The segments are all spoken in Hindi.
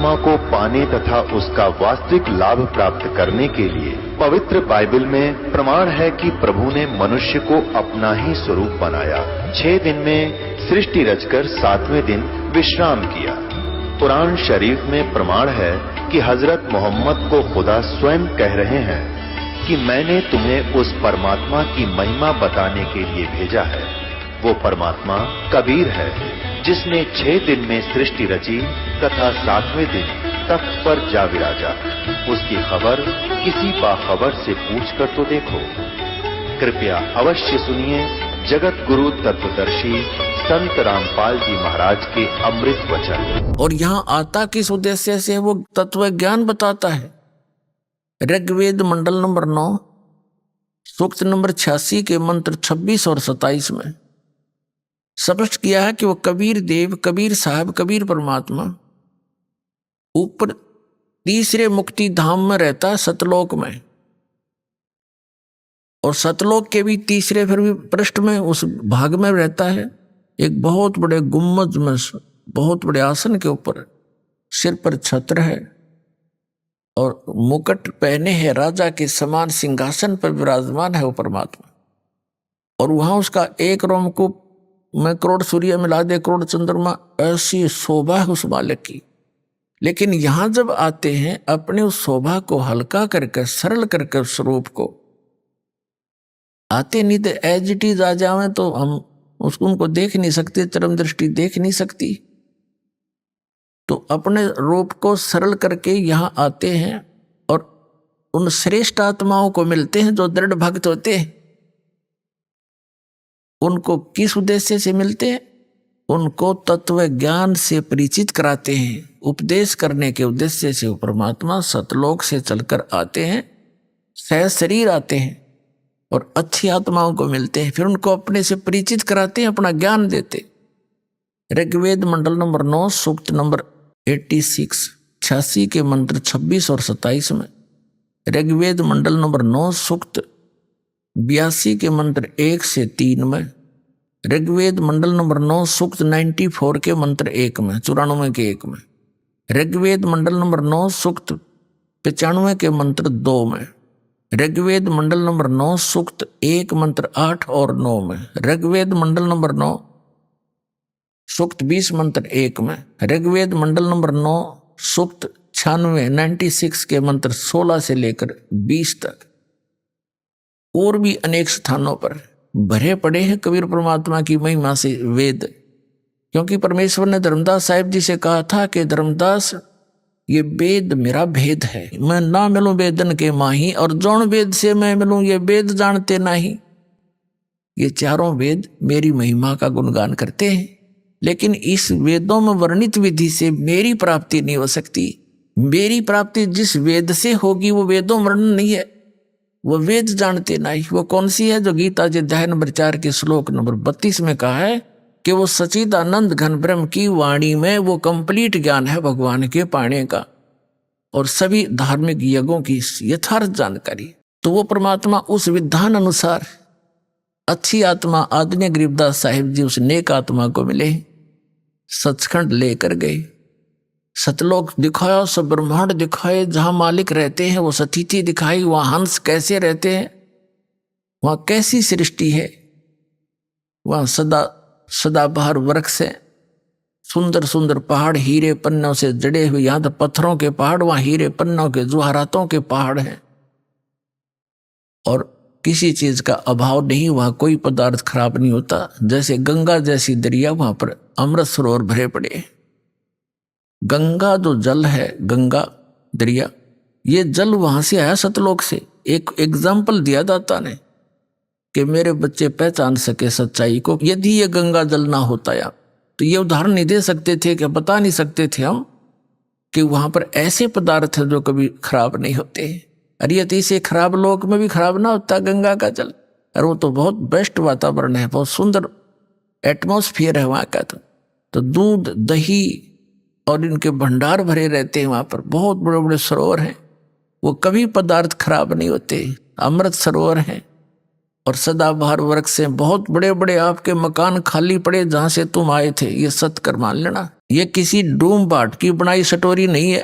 परमात्मा को पाने तथा उसका वास्तविक लाभ प्राप्त करने के लिए पवित्र बाइबल में प्रमाण है कि प्रभु ने मनुष्य को अपना ही स्वरूप बनाया। 6 दिन में सृष्टि रचकर 7वें दिन विश्राम किया। कुरान शरीफ में प्रमाण है कि हजरत मोहम्मद को खुदा स्वयं कह रहे हैं कि मैंने तुम्हें उस परमात्मा की महिमा बताने के लिए भेजा है। वो परमात्मा कबीर है जिसने 6 दिन में सृष्टि रची तथा 7वें दिन तख्त पर जा विराजा। उसकी खबर किसी बाखबर से पूछकर तो देखो। कृपया अवश्य सुनिए जगत गुरु तत्वदर्शी संत रामपाल जी महाराज के अमृत वचन। और यहाँ आता किस उद्देश्य से? वो तत्व ज्ञान बताता है। ऋग्वेद मंडल नंबर 9 सूक्त नंबर 86 के मंत्र 26 और 27 में स्पष्ट किया है कि वो कबीर देव, कबीर साहब, कबीर परमात्मा ऊपर तीसरे मुक्ति धाम में रहता है, सतलोक में। और सतलोक के भी तीसरे फिर भी पृष्ठ में उस भाग में रहता है, एक बहुत बड़े गुम्बद में, बहुत बड़े आसन के ऊपर, सिर पर छत्र है और मुकुट पहने है, राजा के समान सिंहासन पर विराजमान है वो परमात्मा। और वहां उसका एक रोमकूप में करोड़ सूर्य मिला दे, करोड़ चंद्रमा, ऐसी शोभा है उस मालिक की। लेकिन यहां जब आते हैं अपने उस शोभा को हल्का करके, सरल करके स्वरूप को आते, नहीं तो एज इट इज आ जावे तो हम उसको उनको देख नहीं सकते, चरम दृष्टि देख नहीं सकती। तो अपने रूप को सरल करके यहाँ आते हैं और उन श्रेष्ठ आत्माओं को मिलते हैं जो दृढ़ भक्त होते हैं। उनको किस उद्देश्य से मिलते हैं? उनको तत्व ज्ञान से परिचित कराते हैं। उपदेश करने के उद्देश्य से वो परमात्मा सतलोक से चलकर आते हैं, सह शरीर आते हैं और अच्छी आत्माओं को मिलते हैं, फिर उनको अपने से परिचित कराते हैं, अपना ज्ञान देते। ऋग्वेद मंडल नंबर 9 सूक्त नंबर 86 के मंत्र 26 और 27 में, ऋग्वेद मंडल नंबर 9 सूक्त 82 के मंत्र 1 से 3 में, ऋग्वेद मंडल नंबर 9 सूक्त 94 के मंत्र 1 में, 94 के 1 में, ऋग्वेद मंडल नंबर 9 सूक्त 95 के मंत्र 2 में, ऋग्वेद मंडल नंबर 9 सूक्त 1 मंत्र 8 और 9 में, ऋग्वेद मंडल नंबर 9 सूक्त 20 मंत्र 1 में, ऋग्वेद मंडल नंबर 9 सूक्त 96 के मंत्र 16 से लेकर 20 तक। और भी अनेक स्थानों पर भरे पड़े हैं कबीर परमात्मा की महिमा से वेद। क्योंकि परमेश्वर ने धर्मदास साहिब जी से कहा था कि धर्मदास, ये वेद मेरा भेद है, मैं ना मिलूं वेदन के माही, और जौन वेद से मैं मिलूं ये वेद जानते नहीं। ये चारों वेद मेरी महिमा का गुणगान करते हैं, लेकिन इस वेदों में वर्णित विधि से मेरी प्राप्ति नहीं हो सकती। मेरी प्राप्ति जिस वेद से होगी वो वेदों वर्णन नहीं है, वो वेद जानते नहीं। वो कौन सी है? जो गीता जी अध्याय नंबर 4 के श्लोक नंबर 32 में कहा है कि वो सच्चिदानंद घन ब्रह्म की वाणी में वो कंप्लीट ज्ञान है भगवान के पाने का और सभी धार्मिक यज्ञों की यथार्थ जानकारी। तो वो परमात्मा उस विधान अनुसार अच्छी आत्मा आदरणीय गरीबदास साहिब जी उस नेक आत्मा को मिले, सचखंड लेकर गए, सतलोक दिखाया, सब ब्रह्मांड दिखाए, जहां मालिक रहते हैं वो सतीथि दिखाई, वहां हंस कैसे रहते हैं, वहां कैसी सृष्टि है, वहां सदाबहार वृक्ष है, सुंदर सुंदर पहाड़ हीरे पन्नों से जड़े हुए, यहां तो पत्थरों के पहाड़, वहां हीरे पन्नों के जुहारातों के पहाड़ हैं। और किसी चीज का अभाव नहीं, वहां कोई पदार्थ खराब नहीं होता। जैसे गंगा जैसी दरिया, वहां पर अमृत सरोवर भरे पड़े। गंगा जो जल है, गंगा दरिया, ये जल वहां से आया सतलोक से। एक एग्जाम्पल दिया दाता ने कि मेरे बच्चे पहचान सके सच्चाई को। यदि ये गंगा जल ना होता या तो ये उदाहरण नहीं दे सकते थे, कि बता नहीं सकते थे हम कि वहां पर ऐसे पदार्थ हैं जो कभी खराब नहीं होते। अरे यदि से खराब लोक में भी खराब ना होता गंगा का जल। और वो तो बहुत बेस्ट वातावरण है, बहुत सुंदर एटमॉस्फेयर है वहाँ का। तो दूध दही और इनके भंडार भरे रहते हैं वहाँ पर, बहुत बड़े बड़े सरोवर हैं, वो कभी पदार्थ खराब नहीं होते, अमृत सरोवर हैं। और सदाबहार वृक्ष से बहुत बड़े बड़े आपके मकान खाली पड़े जहां से तुम आए थे, ये सत्य कर मान लेना। ये किसी डूम बाट की बनाई स्टोरी नहीं है,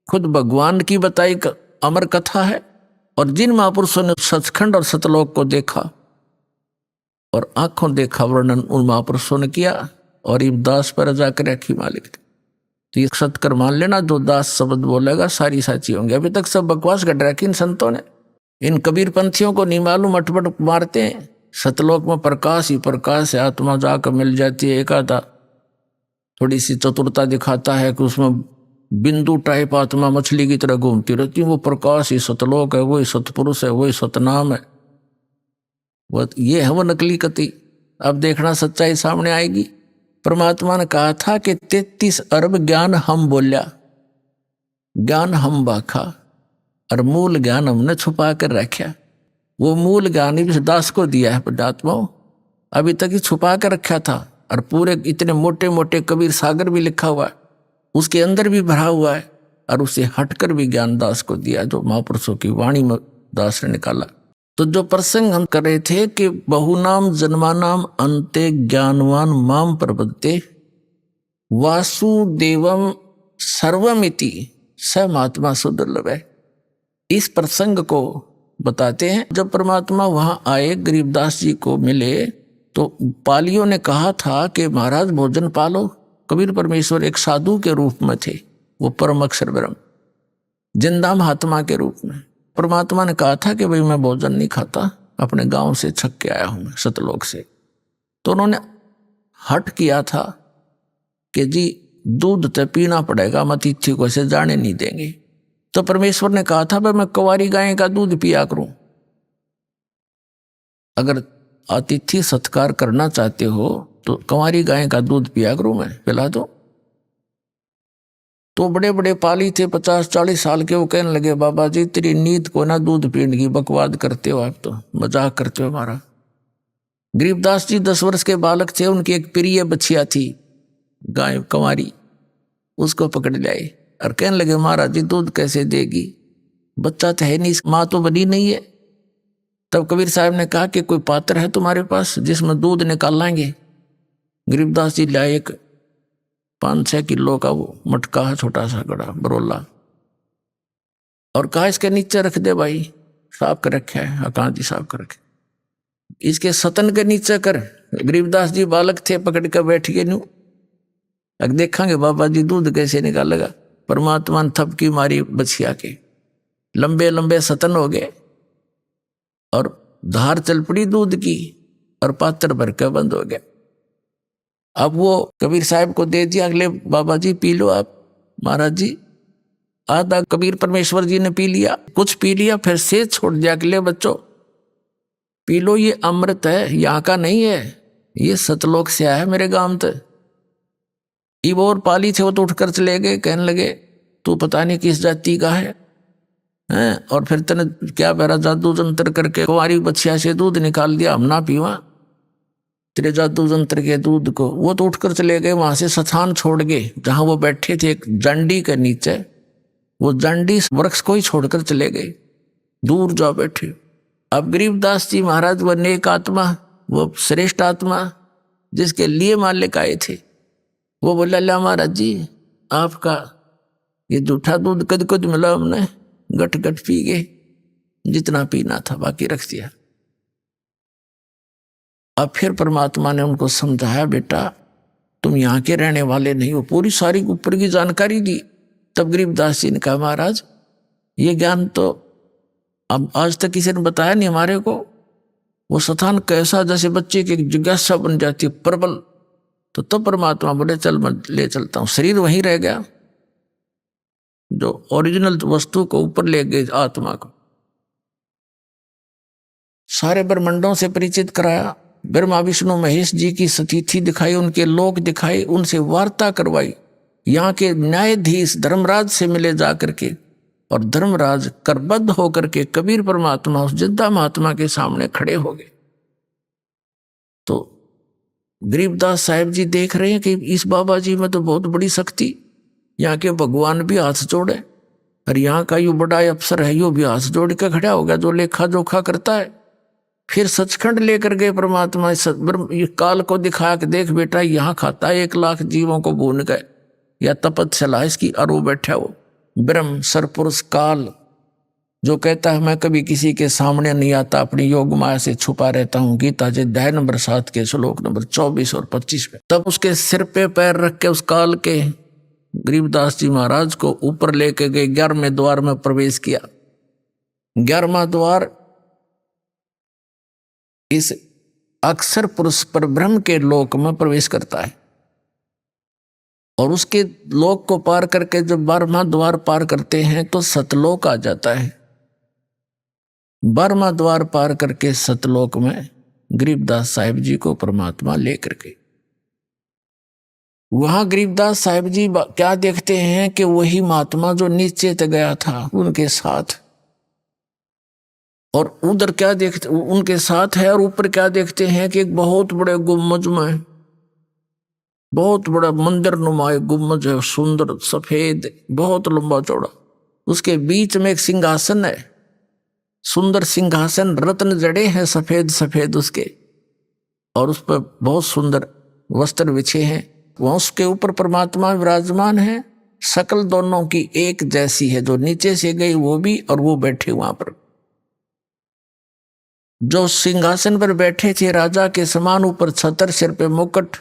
खुद भगवान की बताई अमर कथा है। और जिन महापुरुषों ने सचखंड और सतलोक को देखा और आंखों देखा वर्णन उन महापुरुषों ने किया, और ये दास पर जाकर रखी मालिक। तो ये सत्य कर मान लेना, जो दास शब्द बोलेगा सारी साची होंगे। अभी तक सब बकवास कर रखी इन संतों ने, इन कबीर पंथियों को नहीं मालूम, अटपट मारते हैं। सतलोक में प्रकाश ही प्रकाश है, आत्मा जाकर मिल जाती है। एक आधा थोड़ी सी चतुरता दिखाता है कि उसमें बिंदु टाइप आत्मा मछली की तरह घूमती रहती है, वो प्रकाश ही सतलोक है, वही सतपुरुष है, वही सतनाम है। वो ये है वो नकली कति। अब देखना सच्चाई सामने आएगी। परमात्मा ने कहा था कि 33 अरब ज्ञान हम बोलिया, ज्ञान हम बाखा, और मूल ज्ञान हमने छुपा कर रखा। वो मूल ज्ञान ही दास को दिया है परमात्मा, अभी तक ही छुपा कर रखा था। और पूरे इतने मोटे मोटे कबीर सागर भी लिखा हुआ है, उसके अंदर भी भरा हुआ है, और उसे हटकर भी ज्ञान दास को दिया, जो महापुरुषों की वाणी में दास ने निकाला। तो जो प्रसंग हम कर रहे थे कि बहुनाम जन्मानाम अंते ज्ञानवान माम प्रपद्ये वासुदेवम सर्वमिति स महात्मा सुदुर्लभ है। इस प्रसंग को बताते हैं। जब परमात्मा वहां आए, गरीबदास जी को मिले, तो पालियों ने कहा था कि महाराज भोजन पालो। कबीर परमेश्वर एक साधु के रूप में थे, वो परम अक्षर ब्रह्म जिंदा महात्मा के रूप में। परमात्मा ने कहा था कि भाई मैं भोजन नहीं खाता, अपने गांव से छक के आया हूं, सतलोक से। तो उन्होंने हट किया था कि जी दूध तो पीना पड़ेगा, मैं अतिथि को ऐसे जाने नहीं देंगे। तो परमेश्वर ने कहा था भाई मैं कुंवारी गाय का दूध पिया करूं। अगर अतिथि सत्कार करना चाहते हो तो कुंवारी गाय का दूध पिया करूं, मैं पिला दो। तो बड़े बड़े पाली थे 50-40 साल के, वो कहने लगे बाबा जी तेरी नींद को ना दूध पीने की बकवाद करते हो, आप तो मजाक करते हो हमारा। गरीबदास जी 10 वर्ष के बालक थे, उनकी एक प्रिय बछिया थी गाय कुंवारी, उसको पकड़ लाए और कहने लगे महाराज जी दूध कैसे देगी, बच्चा तो है नहीं, माँ तो बनी नहीं है। तब कबीर साहब ने कहा कि कोई पात्र है तुम्हारे पास जिसमें दूध निकाल लाएंगे। गरीबदास जी लाए एक 5-6 किलो का वो मटका है, छोटा सा गड़ा बरोला, और कहा इसके नीचे रख दे भाई, साफ कर रखे है, कहाँ जी साफ कर रखे, इसके सतन के नीचे कर। गरीबदास जी बालक थे, पकड़ कर बैठ गए नू, अब देखेंगे बाबा जी दूध कैसे निकालेगा। परमात्मा ने थपकी मारी बछिया के, लंबे लंबे सतन हो गए और धार चल पड़ी दूध की, और पात्र भर के बंद हो गया। अब वो कबीर साहब को दे दिया, अगले बाबा जी पी लो आप। महाराज जी आधा कबीर परमेश्वर जी ने पी लिया, कुछ पी लिया, फिर से छोड़ दिया, अगले बच्चों पी लो, ये अमृत है, यहाँ का नहीं है, ये सतलोक से आया है मेरे गांव तक। इब और पाली थे, वो तो उठकर चले गए, कहने लगे तू पता नहीं किस जाति का है, और फिर तने क्या बेरा जादू जंत्र करके कुंवारी बछिया से दूध निकाल दिया, हम ना पीवा तेरे जादू जंत्र के दूध को। वो तो उठकर चले गए, वहां से स्थान छोड़ गए जहां वो बैठे थे, एक जंडी के नीचे, वो जंडी वृक्ष को ही छोड़कर चले गए, दूर जा बैठे। अब गरीबदास जी महाराज वो नेक आत्मा, वो श्रेष्ठ आत्मा जिसके लिए मालिक आए थे, वो बोला ला महाराज जी आपका ये जूठा दूध कद कद मिला, हमने गट गट पी गए, जितना पीना था बाकी रख दिया। अब फिर परमात्मा ने उनको समझाया बेटा तुम यहाँ के रहने वाले नहीं हो, पूरी सारी ऊपर की जानकारी दी। तब गरीबदास जी ने कहा महाराज ये ज्ञान तो अब आज तक किसी ने बताया नहीं हमारे को। वो स्थान कैसा, जैसे बच्चे की जिज्ञासा बन जाती है प्रबल। तो तब परमात्मा बोले चल मैं ले चलता हूँ। शरीर वहीं रह गया, जो ओरिजिनल वस्तु को ऊपर ले गए आत्मा को। सारे ब्रह्मांडों से परिचित कराया, ब्रह्मा विष्णु महेश जी की सतीथि दिखाई, उनके लोक दिखाए, उनसे वार्ता करवाई। यहाँ के न्यायाधीश धर्मराज से मिले जा करके, और धर्मराज करबद्ध होकर के कबीर परमात्मा उस जिद्दा महात्मा के सामने खड़े हो गए। तो गरीबदास साहिब जी देख रहे हैं कि इस बाबा जी में तो बहुत बड़ी शक्ति, यहाँ के भगवान भी हाथ जोड़े, और यहाँ का यो बड़ा अफसर है यो भी हाथ जोड़ के खड़ा होगा, जो लेखा जोखा करता है। फिर सचखंड लेकर गए परमात्मा। ये काल को दिखाया कि देख बेटा यहाँ खाता 1,00,000 जीवों को भून गए, या तपस्या इसकी अरु बैठा वो ब्रह्म सरपुरुष काल जो कहता है मैं कभी किसी के सामने नहीं आता, अपनी योग माया से छुपा रहता हूँ। गीता जी अध्याय नंबर 7 के श्लोक नंबर 24 और 25 में। तब उसके सिर पे पैर रख के उस काल के गरीबदास जी महाराज को ऊपर लेके गए, 11वें द्वार में प्रवेश किया। 11वां द्वार इस अक्षर पुरुष पर ब्रह्म के लोक में प्रवेश करता है, और उसके लोक को पार करके जब 12वां द्वार पार करते हैं तो सतलोक आ जाता है। 12वां द्वार पार करके सतलोक में गरीबदास साहिब जी को परमात्मा लेकर गए। वहां गरीबदास साहिब जी क्या देखते हैं कि वही महात्मा जो नीचे तक गया था उनके साथ, और उधर क्या देखते उनके साथ है, और ऊपर क्या देखते हैं कि एक बहुत बड़े गुम्बज में बहुत बड़ा मंदिर नुमा गुम्बज है, सुंदर सफेद बहुत लंबा चौड़ा। उसके बीच में एक सिंहासन है, सुंदर सिंहासन, रत्न जड़े हैं सफेद सफेद उसके, और उस पर बहुत सुंदर वस्त्र बिछे हैं। वहां उसके ऊपर परमात्मा विराजमान है। शकल दोनों की एक जैसी है, जो नीचे से गई वो भी और वो बैठे वहां पर। जो सिंहासन पर बैठे थे राजा के समान, ऊपर छतर, सिर पे मुकुट,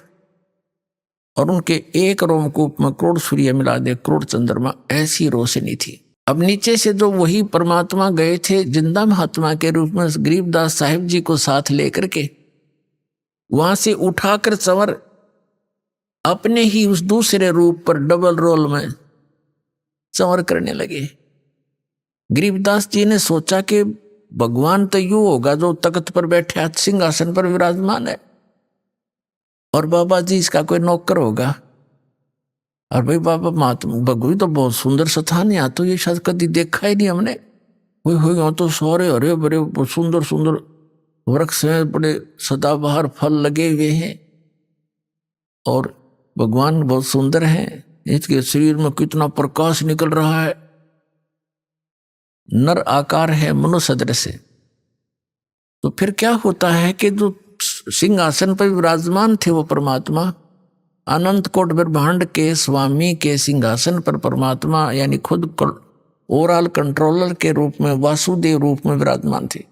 और उनके एक रोमकूप में करोड़ सूर्य मिला दे करोड़ चंद्रमा, ऐसी रोशनी थी। अब नीचे से जो वही परमात्मा गए थे जिंदा महात्मा के रूप में गरीबदास साहिब जी को साथ लेकर के, वहां से उठाकर चंवर अपने ही उस दूसरे रूप पर डबल रोल में चंवर करने लगे। गरीबदास जी ने सोचा कि भगवान तो यूं होगा जो तख्त पर बैठे सिंहासन पर विराजमान है, और बाबा जी इसका कोई नौकर होगा। और भाई बाबा महात्मा भगवी तो बहुत सुंदर स्थान, यहाँ तो ये शायद कभी देखा ही नहीं हमने। यहाँ तो सारे हरे भरे सुंदर सुंदर वृक्ष हैं, बड़े सदाबहार फल लगे हुए हैं, और भगवान बहुत सुंदर हैं। इसके शरीर में कितना प्रकाश निकल रहा है, नर आकार है मनुष्य सदृश से। तो फिर क्या होता है कि जो सिंहासन पर विराजमान थे वो परमात्मा, अनंत कोट ब्रह्मांड के स्वामी के सिंहासन पर परमात्मा यानी खुद ओवरऑल कंट्रोलर के रूप में, वासुदेव रूप में विराजमान थे।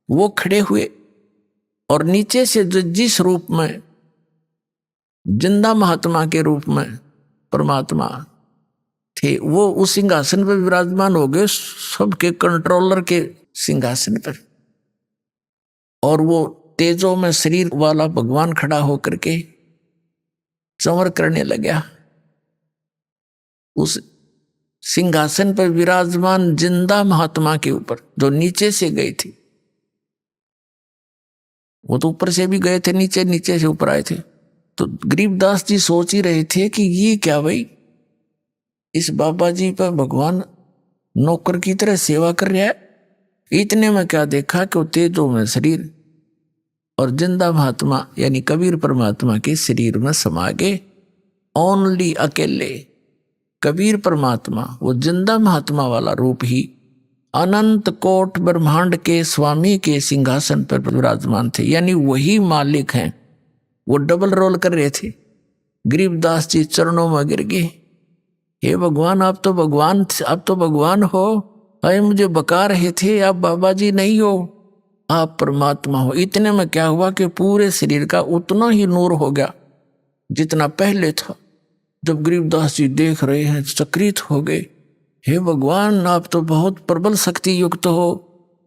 वो खड़े हुए, और नीचे से जिस रूप में जिंदा महात्मा के रूप में परमात्मा थे, वो उस सिंहासन पर विराजमान हो गए, सबके कंट्रोलर के सिंहासन पर। और वो तेजों में शरीर वाला भगवान खड़ा होकर के चंवर करने लगा। उस सिंहासन पर विराजमान जिंदा महात्मा के ऊपर जो नीचे से गए थे, वो तो ऊपर से भी गए थे, नीचे नीचे से ऊपर आए थे। तो गरीबदास जी सोच ही रहे थे कि ये क्या भाई, इस बाबा जी पर भगवान नौकर की तरह सेवा कर रहा है। इतने में क्या देखा कि वो तेजों में शरीर और जिंदा महात्मा यानी कबीर परमात्मा के शरीर में समा गए। ओनली अकेले कबीर परमात्मा, वो जिंदा महात्मा वाला रूप ही अनंत कोट ब्रह्मांड के स्वामी के सिंहासन पर विराजमान थे, यानी वही मालिक हैं। वो डबल रोल कर रहे थे। गरीबदास जी चरणों में गिर गए, हे भगवान आप तो भगवान हो। अरे मुझे बका रहे थे आप बाबा जी नहीं हो, आप परमात्मा हो। इतने में क्या हुआ कि पूरे शरीर का उतना ही नूर हो गया जितना पहले था। जब गरीबदास जी देख रहे हैं चकित हो गए, हे भगवान आप तो बहुत प्रबल शक्ति युक्त हो,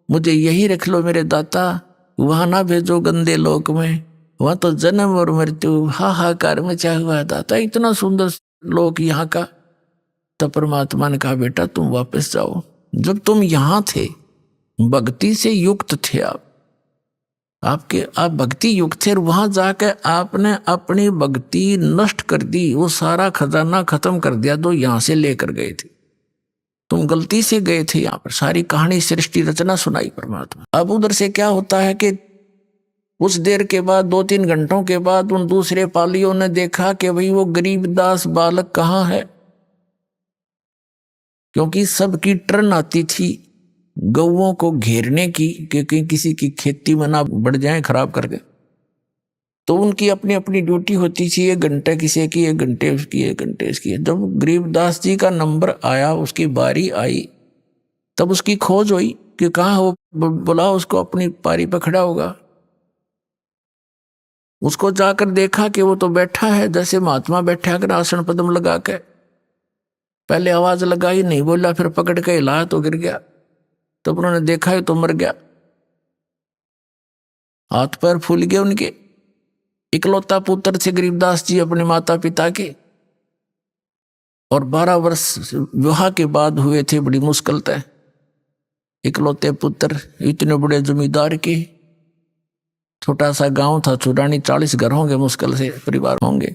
मुझे यही रख लो मेरे दाता, वहां ना भेजो गंदे लोक में, वहां तो जन्म और मृत्यु हाहाकार मचा हुआ दाता, इतना सुंदर लोक यहाँ का। तब परमात्मा ने कहा बेटा तुम वापस जाओ, जब तुम यहाँ थे भक्ति से युक्त थे, आप भक्ति युक्त थे, वहां जाकर आपने अपनी भक्ति नष्ट कर दी, वो सारा खजाना खत्म कर दिया जो यहाँ से लेकर गए थे। तुम गलती से गए थे, यहाँ पर सारी कहानी सृष्टि रचना सुनाई परमात्मा। अब उधर से क्या होता है कि उस देर के बाद 2-3 घंटों के बाद उन दूसरे पालियों ने देखा कि भाई वो गरीबदास बालक कहाँ है, क्योंकि सबकी टर्न आती थी गौओं को घेरने की, क्योंकि किसी की खेती में ना बढ़ जाए खराब करके। तो उनकी अपनी अपनी ड्यूटी होती थी, 1 घंटा किसी की, 1 घंटे उसकी, 1 घंटे इसकी। जब गरीबदास जी का नंबर आया, उसकी बारी आई, तब उसकी खोज हुई कि कहाँ हो, बुलाओ उसको, अपनी पारी पर खड़ा होगा। उसको जाकर देखा कि वो तो बैठा है जैसे महात्मा बैठा कर आसन पद्म लगा के। पहले आवाज लगाई, नहीं बोला, फिर पकड़ के हिलाया तो गिर गया। तब उन्होंने देखा है तो मर गया, हाथ पैर फूल गए उनके। इकलौता पुत्र थे गरीबदास जी अपने माता पिता के, और 12 वर्ष विवाह के बाद हुए थे, बड़ी मुश्किल तय। इकलौते पुत्र, इतने बड़े जमींदार के, छोटा सा गांव था छुड़ानी, 40 घर होंगे मुश्किल से, परिवार होंगे।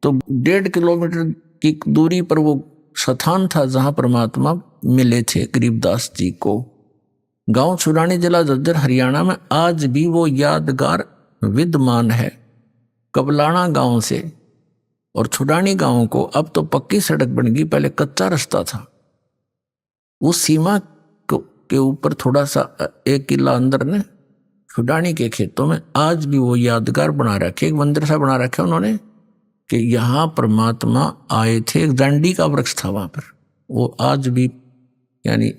तो 1.5 किलोमीटर की दूरी पर वो स्थान था जहां परमात्मा मिले थे गरीबदास जी को। गांव छुड़ानी, जिला झज्जर, हरियाणा में आज भी वो यादगार विद्यमान है। कबलाना गांव से और छुड़ानी गांव को अब तो पक्की सड़क बन गई, पहले कच्चा रास्ता था। उस सीमा के ऊपर थोड़ा सा 1 किला अंदर ने छुड़ानी के खेतों में आज भी वो यादगार बना रखे, एक मंदिर सा बना रखे उन्होंने कि यहाँ परमात्मा आए थे। एक जांडी का वृक्ष था वहां पर, वो आज भी यानी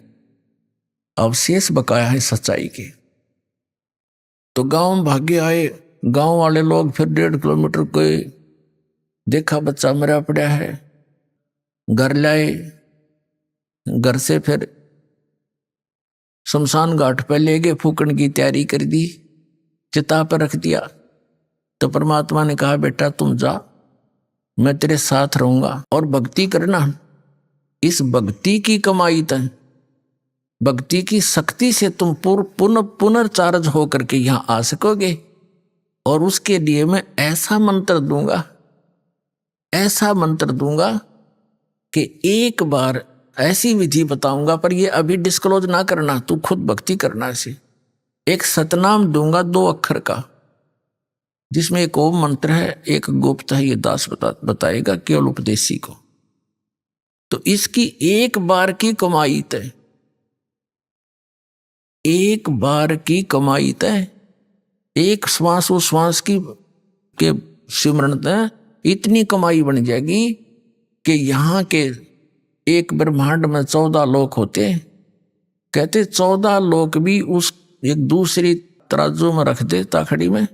अवशेष बकाया है सच्चाई के। तो गांव में भागे आए गांव वाले लोग, फिर 1.5 किलोमीटर गए, देखा बच्चा मरा पड़ा है, घर लाए। घर से फिर शमशान घाट पर ले गए, फूकन की तैयारी कर दी, चिता पर रख दिया। तो परमात्मा ने कहा बेटा तुम जा, मैं तेरे साथ रहूंगा और भक्ति करना। इस भक्ति की कमाई तय, भक्ति की शक्ति से तुम पुनर्चार्ज होकर के यहां आ सकोगे। और उसके लिए मैं ऐसा मंत्र दूंगा, ऐसा मंत्र दूंगा कि एक बार ऐसी विधि बताऊंगा, पर ये अभी डिस्क्लोज ना करना, तू खुद भक्ति करना। इसे एक सतनाम दूंगा 2 अक्षर का, जिसमें एक ओम मंत्र है, एक गुप्त है, ये दास बताएगा केवल उपदेशी को। तो इसकी एक बार की कमाई तय, एक बार की कमाई तय, एक श्वास उस श्वास की के सिमरण तय इतनी कमाई बन जाएगी कि यहाँ के एक ब्रह्मांड में 14 लोक होते। कहते 14 लोक भी उस एक दूसरी तराजू में रख दे, ताखड़ी में,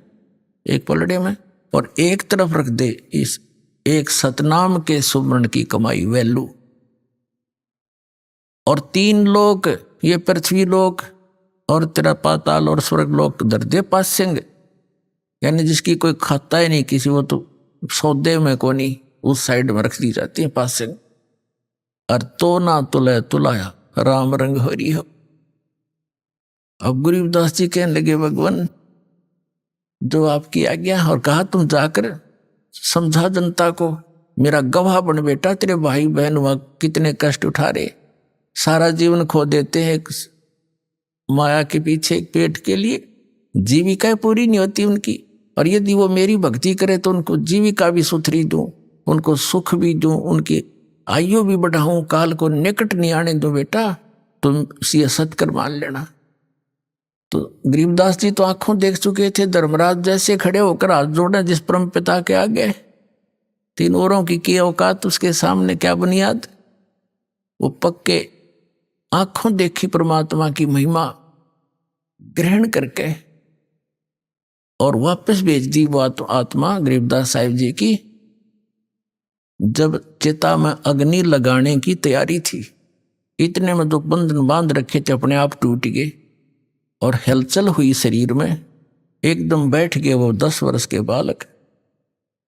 एक पलड़े में, और एक तरफ रख दे इस एक सतनाम के सुमरण की कमाई वैल्यू। और 3 लोक, ये पृथ्वी लोक और तेरा पाताल और स्वर्ग लोक धर दे पास्यंग, यानी जिसकी कोई खाता ही नहीं किसी, वो तो सौदे में कोनी, उस साइड में रख दी जाती है पास्यंग। और तो ना तुले तुलाया राम रंग हरि हो। अब गरीबदास जी कहने लगे भगवान जो आपकी आज्ञा, और कहा तुम जाकर समझा जनता को, मेरा गवाह बन बेटा, तेरे भाई बहन वहां कितने कष्ट उठा रहे, सारा जीवन खो देते हैं माया के पीछे, एक पेट के लिए, जीविका पूरी नहीं होती उनकी। और यदि वो मेरी भक्ति करे तो उनको जीविका भी सुथरी दूं, उनको सुख भी दूं, उनकी आयु भी बढ़ाऊं, काल को निकट नहीं आने दो बेटा, तुम सी सत्कर मान लेना। तो गरीबदास जी तो आंखों देख चुके थे, धर्मराज जैसे खड़े होकर हाथ जोड़े जिस परम पिता के आगे, 3 औरों की औकात उसके सामने क्या बुनियाद। वो पक्के आंखों देखी परमात्मा की महिमा ग्रहण करके और वापस भेज दी वो आत्मा गरीबदास साहिब जी की। जब चिता में अग्नि लगाने की तैयारी थी, इतने में जो बंधन बांध रखे थे अपने आप टूट गए और हलचल हुई शरीर में, एकदम बैठ गए वो 10 वर्ष के बालक।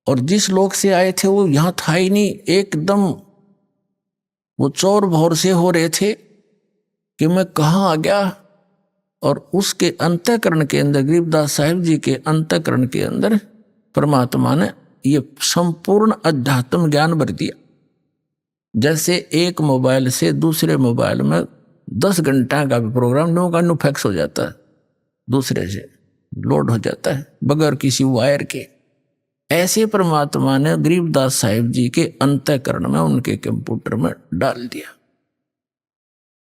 और जिस लोक से आए थे वो यहां था ही नहीं, एकदम वो चौर भौर से हो रहे थे कि मैं कहाँ आ गया। और उसके अंतःकरण के अंदर, गरीबदास साहिब जी के अंतःकरण के अंदर परमात्मा ने ये संपूर्ण अध्यात्म ज्ञान भर दिया। जैसे एक मोबाइल से दूसरे मोबाइल में 10 घंटा का भी प्रोग्राम नो का नो फैक्स हो जाता है, दूसरे से लोड हो जाता है बगैर किसी वायर के। ऐसे परमात्मा ने गरीबदास साहिब जी के अंतःकरण में, उनके कंप्यूटर में डाल दिया।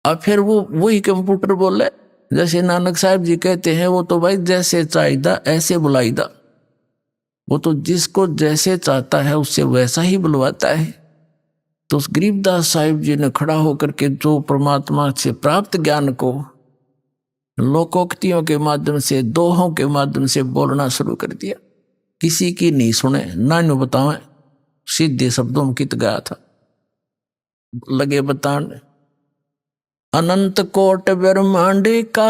अब फिर वो वही कंप्यूटर बोले, जैसे नानक साहब जी कहते हैं, वो तो भाई जैसे चाहिदा ऐसे बुलाईदा। वो तो जिसको जैसे चाहता है उससे वैसा ही बुलवाता है। तो उस गरीबदास साहिब जी ने खड़ा होकर के जो परमात्मा से प्राप्त ज्ञान को लोकोक्तियों के माध्यम से, दोहों के माध्यम से बोलना शुरू कर दिया। किसी की नहीं सुने, ना न्यू बतावे, सीधे शब्दों में कित गया था, लगे बताने। अनंत कोट ब्रह्मांड का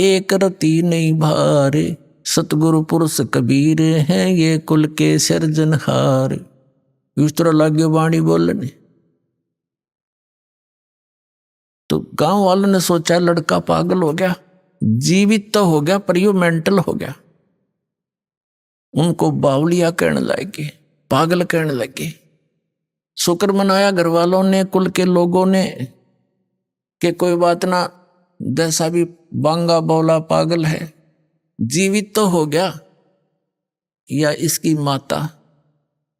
एक रति नहीं भारे, सतगुरु पुरुष कबीर हैं ये कुल के सिरजनहार। इस तरह लागे वाणी बोलने। तो गांव वालों ने सोचा लड़का पागल हो गया, जीवित तो हो गया पर यो मेंटल हो गया। उनको बावलिया कहने लगे, पागल कहने लगे। शुक्र मनाया घर वालों ने, कुल के लोगों ने, कि कोई बात ना, जैसा भी बांगा बौला पागल है, जीवित तो हो गया। या इसकी माता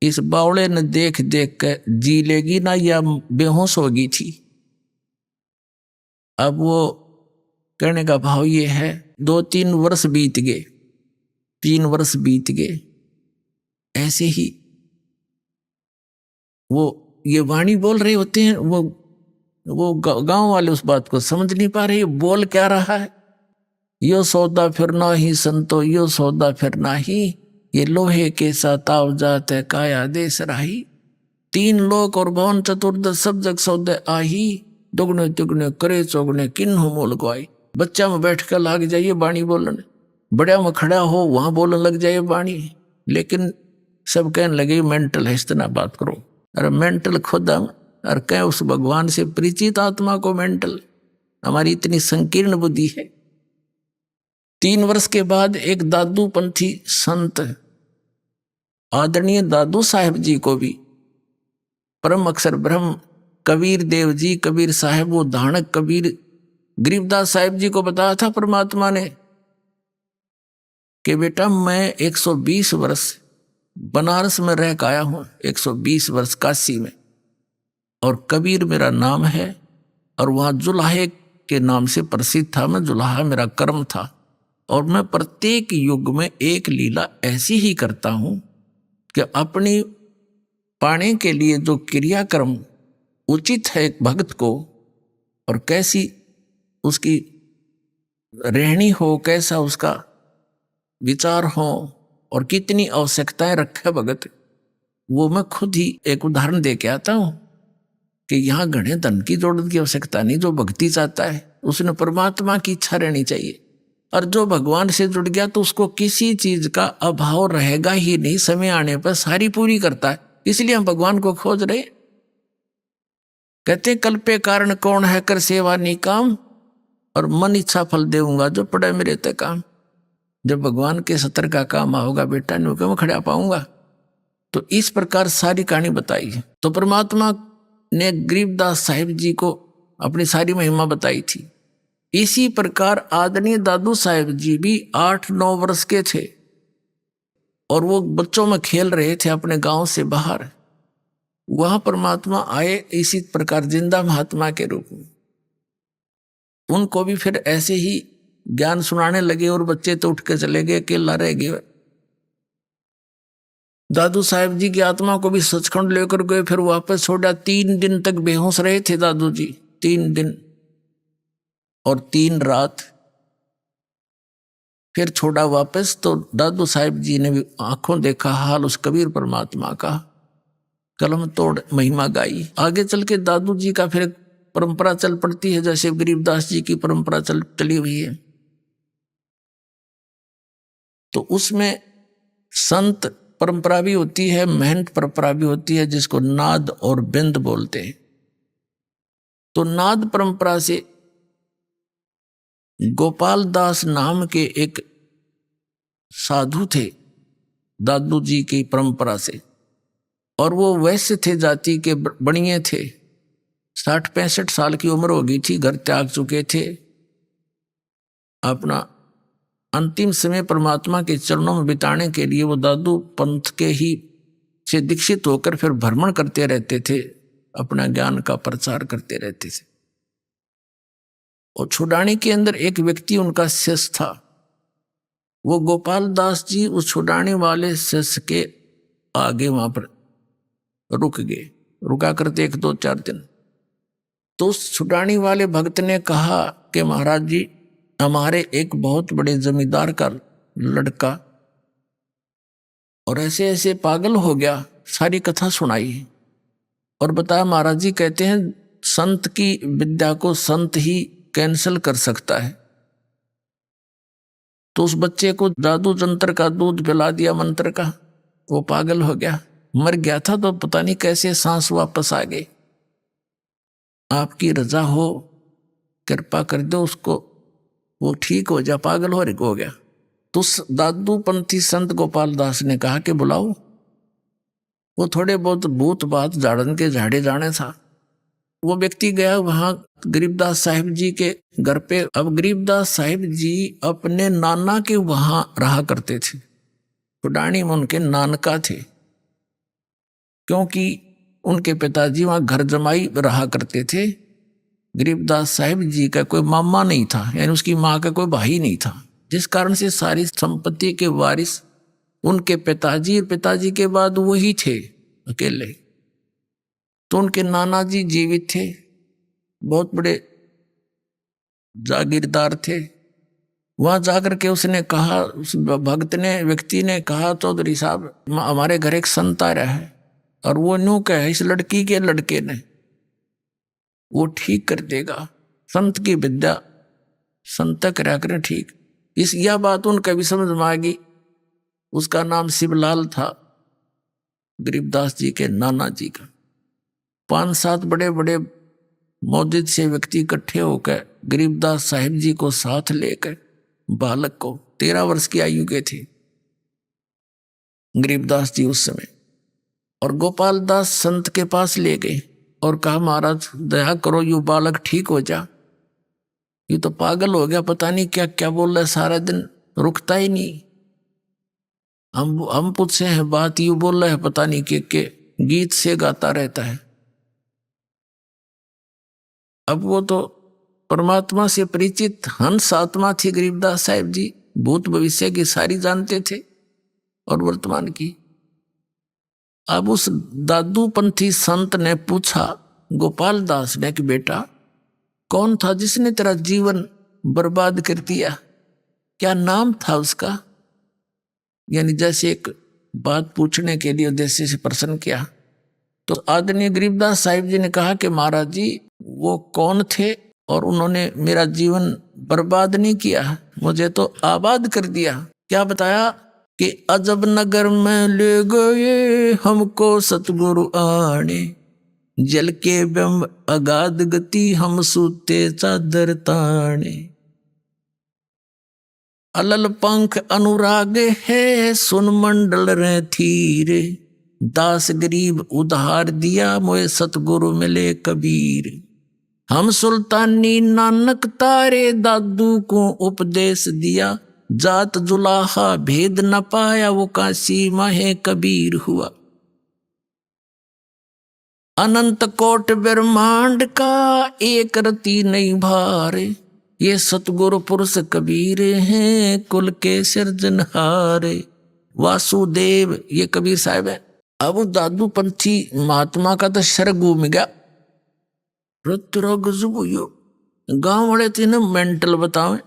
इस बावड़े ने देख देख कर जी लेगी ना, या बेहोश होगी थी। अब वो कहने का भाव ये है, 2-3 वर्ष बीत गए, 3 वर्ष बीत गए। ऐसे ही वो ये वाणी बोल रहे होते हैं, वो गांव वाले उस बात को समझ नहीं पा रहे, बोल क्या रहा है। यो सौदा फिर ना ही संतो, यो सौदा फिर ना ही, ये लोहे के साताव जात है काया देश राही। 3 लोक और भवन चतुर्दश सब जग सौदे आही, दुगने तिगने करे चौगने किन्हु मोल गवाई। बच्चा में बैठ कर लाग जाइए बाणी बोलने, बड़ा में खड़ा हो वहां बोलने लग जाइए बाणी। लेकिन सब कहने लगे मेंटल है, इतना बात करो। अरे मेंटल खुद हम, और कह उस भगवान से परिचित आत्मा को मेंटल। हमारी इतनी संकीर्ण बुद्धि है। 3 वर्ष के बाद एक दादू पंथी संत, आदरणीय दादू साहेब जी को भी परम अक्षर ब्रह्म कबीर देव जी, कबीर साहेब, वो धानक कबीर गरीबदास साहिब जी को बताया था परमात्मा ने कि बेटा मैं 120 वर्ष बनारस में रह के आया हूं, 120 वर्ष काशी में, और कबीर मेरा नाम है, और वहां जुलाहे के नाम से प्रसिद्ध था। मैं जुलाहा मेरा कर्म था, और मैं प्रत्येक युग में एक लीला ऐसी ही करता हूं कि अपनी पाने के लिए जो क्रियाक्रम उचित है एक भक्त को, और कैसी उसकी रहनी हो, कैसा उसका विचार हो, और कितनी आवश्यकताएं रखे भगत, वो मैं खुद ही एक उदाहरण दे के आता हूं कि यहाँ घने धन की जरूरत की आवश्यकता नहीं। जो भक्ति चाहता है उसने परमात्मा की इच्छा रहनी चाहिए, और जो भगवान से जुड़ गया तो उसको किसी चीज का अभाव रहेगा ही नहीं। समय आने पर सारी पूरी करता है। इसलिए हम भगवान को खोज रहे। कहते कल्पे कारण कौन है कर सेवा निकाम, और मन इच्छा फल देऊंगा जो पड़े मेरे ते काम। जब भगवान के सत्र का काम होगा बेटा, न्यू क्यों खड़ा पाऊंगा। तो इस प्रकार सारी कहानी बताई है। तो परमात्मा ने गरीबदास साहिब जी को अपनी सारी महिमा बताई थी। इसी प्रकार आदरणीय दादू साहिब जी भी 8-9 वर्ष के थे, और वो बच्चों में खेल रहे थे अपने गांव से बाहर। वहां परमात्मा आए इसी प्रकार जिंदा महात्मा के रूप में। उनको भी फिर ऐसे ही ज्ञान सुनाने लगे, और बच्चे तो उठ के चले गए, अकेला रह गए। दादू साहिब जी की आत्मा को भी सचखंड लेकर गए, फिर वापस छोड़ा। 3 दिन तक बेहोश रहे थे दादू जी, 3 दिन और 3 रात, फिर छोड़ा वापस। तो दादू साहिब जी ने भी आंखों देखा हाल उस कबीर परमात्मा का, कलम तोड़ महिमा गाई। आगे चल के दादू जी का फिर परंपरा चल पड़ती है, जैसे गरीबदास जी की परंपरा चली हुई है। तो उसमें संत परंपरा भी होती है, महंत परंपरा भी होती है, जिसको नाद और बिंद बोलते हैं। तो नाद परंपरा से गोपाल दास नाम के एक साधु थे दादू जी की परंपरा से, और वो वैश्य थे, जाति के बणिए थे। 60-65 साल की उम्र हो गई थी, घर त्याग चुके थे। अपना अंतिम समय परमात्मा के चरणों में बिताने के लिए वो दादू पंथ के ही से दीक्षित होकर फिर भ्रमण करते रहते थे, अपना ज्ञान का प्रचार करते रहते थे। और छुड़ाने के अंदर एक व्यक्ति उनका शिष्य था। वो गोपाल दास जी उस छुड़ाने वाले शिष्य के आगे वहां पर रुक गए, रुका करते 1-2-4 दिन। तो उस छुड़ाने वाले भक्त ने कहा कि महाराज जी, हमारे एक बहुत बड़े जमींदार का लड़का और ऐसे ऐसे पागल हो गया, सारी कथा सुनाई और बताया महाराज जी कहते हैं संत की विद्या को संत ही कैंसिल कर सकता है। तो उस बच्चे को जादू जंत्र का दूध पिला दिया, मंत्र का, वो पागल हो गया, मर गया था तो पता नहीं कैसे सांस वापस आ गई। आपकी रजा हो, कृपा कर दो उसको, वो ठीक हो जा, पागल हो गया। तो उस दादूपंथी संत गोपाल दास ने कहा कि बुलाओ। वो थोड़े बहुत भूत बात झाड़न के झाड़े जाने था। वो व्यक्ति गया वहां गरीबदास साहिब जी के घर पे। अब गरीबदास साहिब जी अपने नाना के वहां रहा करते थे, छुड़ानी में उनके नानका थे, क्योंकि उनके पिताजी वहां घर जमाई रहा करते थे। गरीबदास साहिब जी का कोई मामा नहीं था, यानी उसकी माँ का कोई भाई नहीं था, जिस कारण से सारी संपत्ति के वारिस उनके पिताजी, पिताजी के बाद वही थे अकेले। तो उनके नाना जी जीवित थे, बहुत बड़े जागीरदार थे। वहां जाकर के उसने कहा, उस भक्त ने, व्यक्ति ने कहा, चौधरी साहब हमारे घर एक संत आ रहा है और वो न्यू कह इस लड़की के लड़के ने वो ठीक कर देगा, संत की विद्या संत करा करें ठीक। इस यह बात उनका भी समझ में आ गई। उसका नाम शिवलाल था, गरीबदास जी के नाना जी का। 5-7 बड़े बड़े मौजूद से व्यक्ति इकट्ठे होकर गरीबदास साहिब जी को साथ लेकर, बालक को 13 वर्ष की आयु के थे गरीबदास जी उस समय, और गोपाल दास संत के पास ले गए और कहा महाराज दया करो, यू बालक ठीक हो जा, ये तो पागल हो गया, पता नहीं क्या क्या बोल रहा है, सारा दिन रुकता ही नहीं। हम पूछे हैं बात, यू बोल रहा है पता नहीं के गीत से गाता रहता है। अब वो तो परमात्मा से परिचित हंस आत्मा थी गरीबदास साहिब जी, भूत भविष्य की सारी जानते थे और वर्तमान की। अब उस दादूपंथी संत ने पूछा गोपाल दास ने कि बेटा कौन था जिसने तेरा जीवन बर्बाद कर दिया, क्या नाम था उसका? यानी जैसे एक बात पूछने के लिए उद्देश्य से प्रश्न किया। तो आदरणीय गरीबदास साहिब जी ने कहा कि महाराज जी वो कौन थे और उन्होंने मेरा जीवन बर्बाद नहीं किया, मुझे तो आबाद कर दिया। क्या बताया कि अजब नगर में ले गए हमको सतगुरु आने, जल के बिंब अगाध गति हम सूते चादर ताने, अलल पंख अनुराग है सुन मंडल रे थीरे, दास गरीब उधार दिया मोए सतगुरु मिले कबीर, हम सुल्तानी नानक तारे दादू को उपदेश दिया, जात जुलाहा भेद न पाया वो काशी माहे कबीर हुआ, अनंत कोट ब्रह्मांड का एक रति नहीं भारे, ये सतगुरु पुरुष कबीर हैं कुल के सिरजनहारे। वासुदेव ये कबीर साहब है। अब दादू पंथी महात्मा का तो शर घूम गया। गांव वाले थे ना मेंटल बतावे,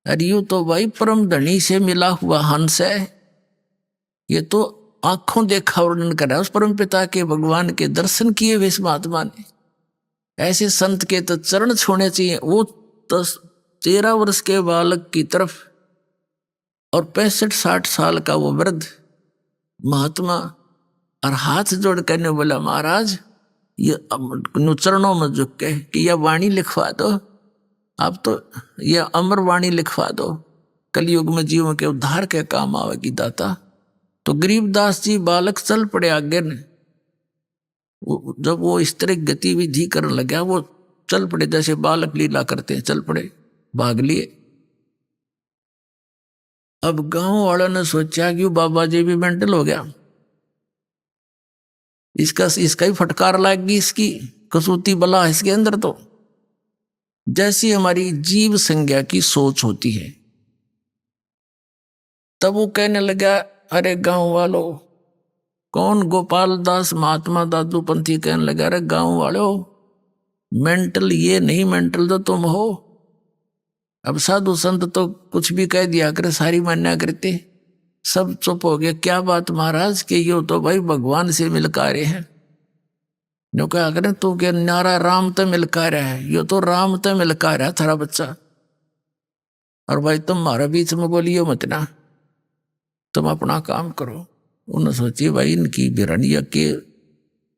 अरे यू तो भाई परम धनी से मिला हुआ हंस है, ये तो आंखों देखा वर्णन कर रहा है उस परम पिता के, भगवान के दर्शन किए हुए इस महात्मा ने। ऐसे संत के तो चरण छोड़ने चाहिए। वो तो 13 वर्ष के बालक की तरफ और 65-60 साल का वो वृद्ध महात्मा और हाथ जोड़ करने बोला महाराज ये चरणों में झुक के कि यह वाणी लिखवा दो, आप तो यह अमर वाणी लिखवा दो, कलयुग में जीवों के उद्धार के काम आवेगी दाता। तो गरीबदास जी बालक चल पड़े आगे ने। जब वो इस तरह गतिविधि करने लगा वो चल पड़े जैसे बालक लीला करते हैं, चल पड़े, भाग लिए। अब गांव वालों ने सोचा कि बाबा जी भी मेंटल हो गया, इसका ही फटकार लग गई, इसकी कसूती बला इसके अंदर। तो जैसी हमारी जीव संज्ञा की सोच होती है। तब वो कहने लगा, अरे गांव वालों, कौन गोपाल दास महात्मा दादू पंथी कहने लगा, अरे गांव वालों, मेंटल ये नहीं, मेंटल तो तुम हो। अब साधु संत तो कुछ भी कह दिया करे, सारी मान्या करते। सब चुप हो गए। क्या बात महाराज, के यो तो भाई भगवान से मिलका रहे हैं। जो क्या करें, तू क्या नारा राम तो मिलका रहा है, यो तो राम तो मिलका रहा थारा बच्चा। और भाई तुम हमारा बीच में बोलियो मत ना, तुम अपना काम करो। उन्होंने सोची भाई इनकी बिरनिया के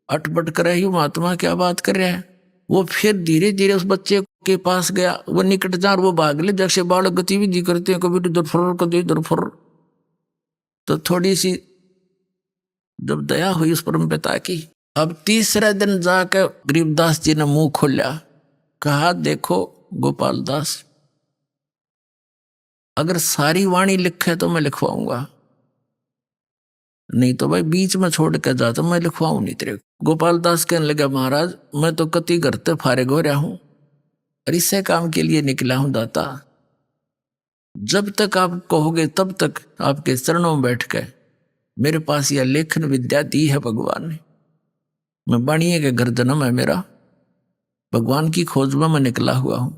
अटपट कर रही महात्मा क्या बात कर रहा है। वो फिर धीरे धीरे उस बच्चे के पास गया, वो निकट जा, वो भाग ले। जैसे बालक गतिविधि करते हैं, कभी इधर फुर कभी इधर फुर। तो थोड़ी सी जब दया हुई उस परम पिता की, अब तीसरा दिन जाकर गरीबदास जी ने मुंह खोला, कहा देखो गोपाल दास, अगर सारी वाणी लिखे तो मैं लिखवाऊंगा, नहीं तो भाई बीच में छोड़ कर जा तो मैं लिखवाऊं नहीं तेरे। गोपाल दास कहने लगा, महाराज मैं तो कति घर ते फारिग हो रहा हूं और इससे काम के लिए निकला हूं दाता। जब तक आप कहोगे तब तक आपके चरणों में बैठ के मेरे पास यह लेखन विद्या दी है भगवान ने। मैं बाणिये के घर जन्म है मेरा, भगवान की खोज में मैं निकला हुआ हूं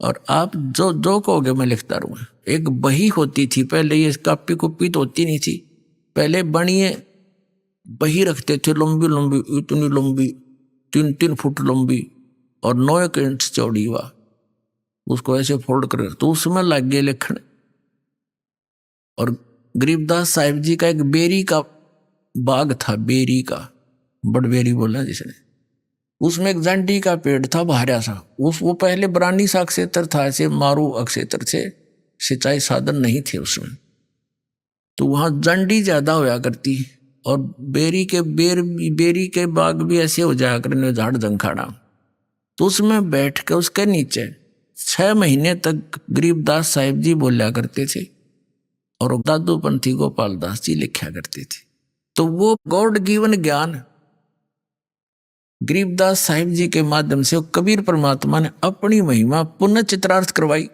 और आप जो जो कहोगे मैं लिखता रहूंगा। एक बही होती थी पहले, ये कापी कुपी तो होती नहीं थी। पहले बाणिये बही रखते थे, लंबी लंबी, इतनी लंबी, 3-3 फुट लंबी और 9 इंच चौड़ी हुआ, उसको ऐसे फोल्ड कर, तो उसमें लग गए लिखण। और गरीबदास साहिब जी का एक बेरी का बाग था, बेरी का, बड़बेरी बोला जिसने, उसमें एक जंडी का पेड़ था भारा सा। वो पहले बरानी सा अक्षेत्र था, ऐसे मारू अक्षेत्र से, सिंचाई साधन नहीं थे उसमें, तो वहां जंडी ज्यादा होया करती। और बेरी के बाग भी ऐसे हो जाया करने, झाड़ जंखाड़ा। तो उसमें बैठ के उसके नीचे 6 महीने तक गरीबदास साहिब जी बोला करते थे और दादू पंथी गोपाल दास जी लिखा करते थे। तो वो गॉड गिवन ज्ञान गरीबदास साहिब जी के माध्यम से कबीर परमात्मा ने अपनी महिमा पुनः चित्रार्थ करवाई।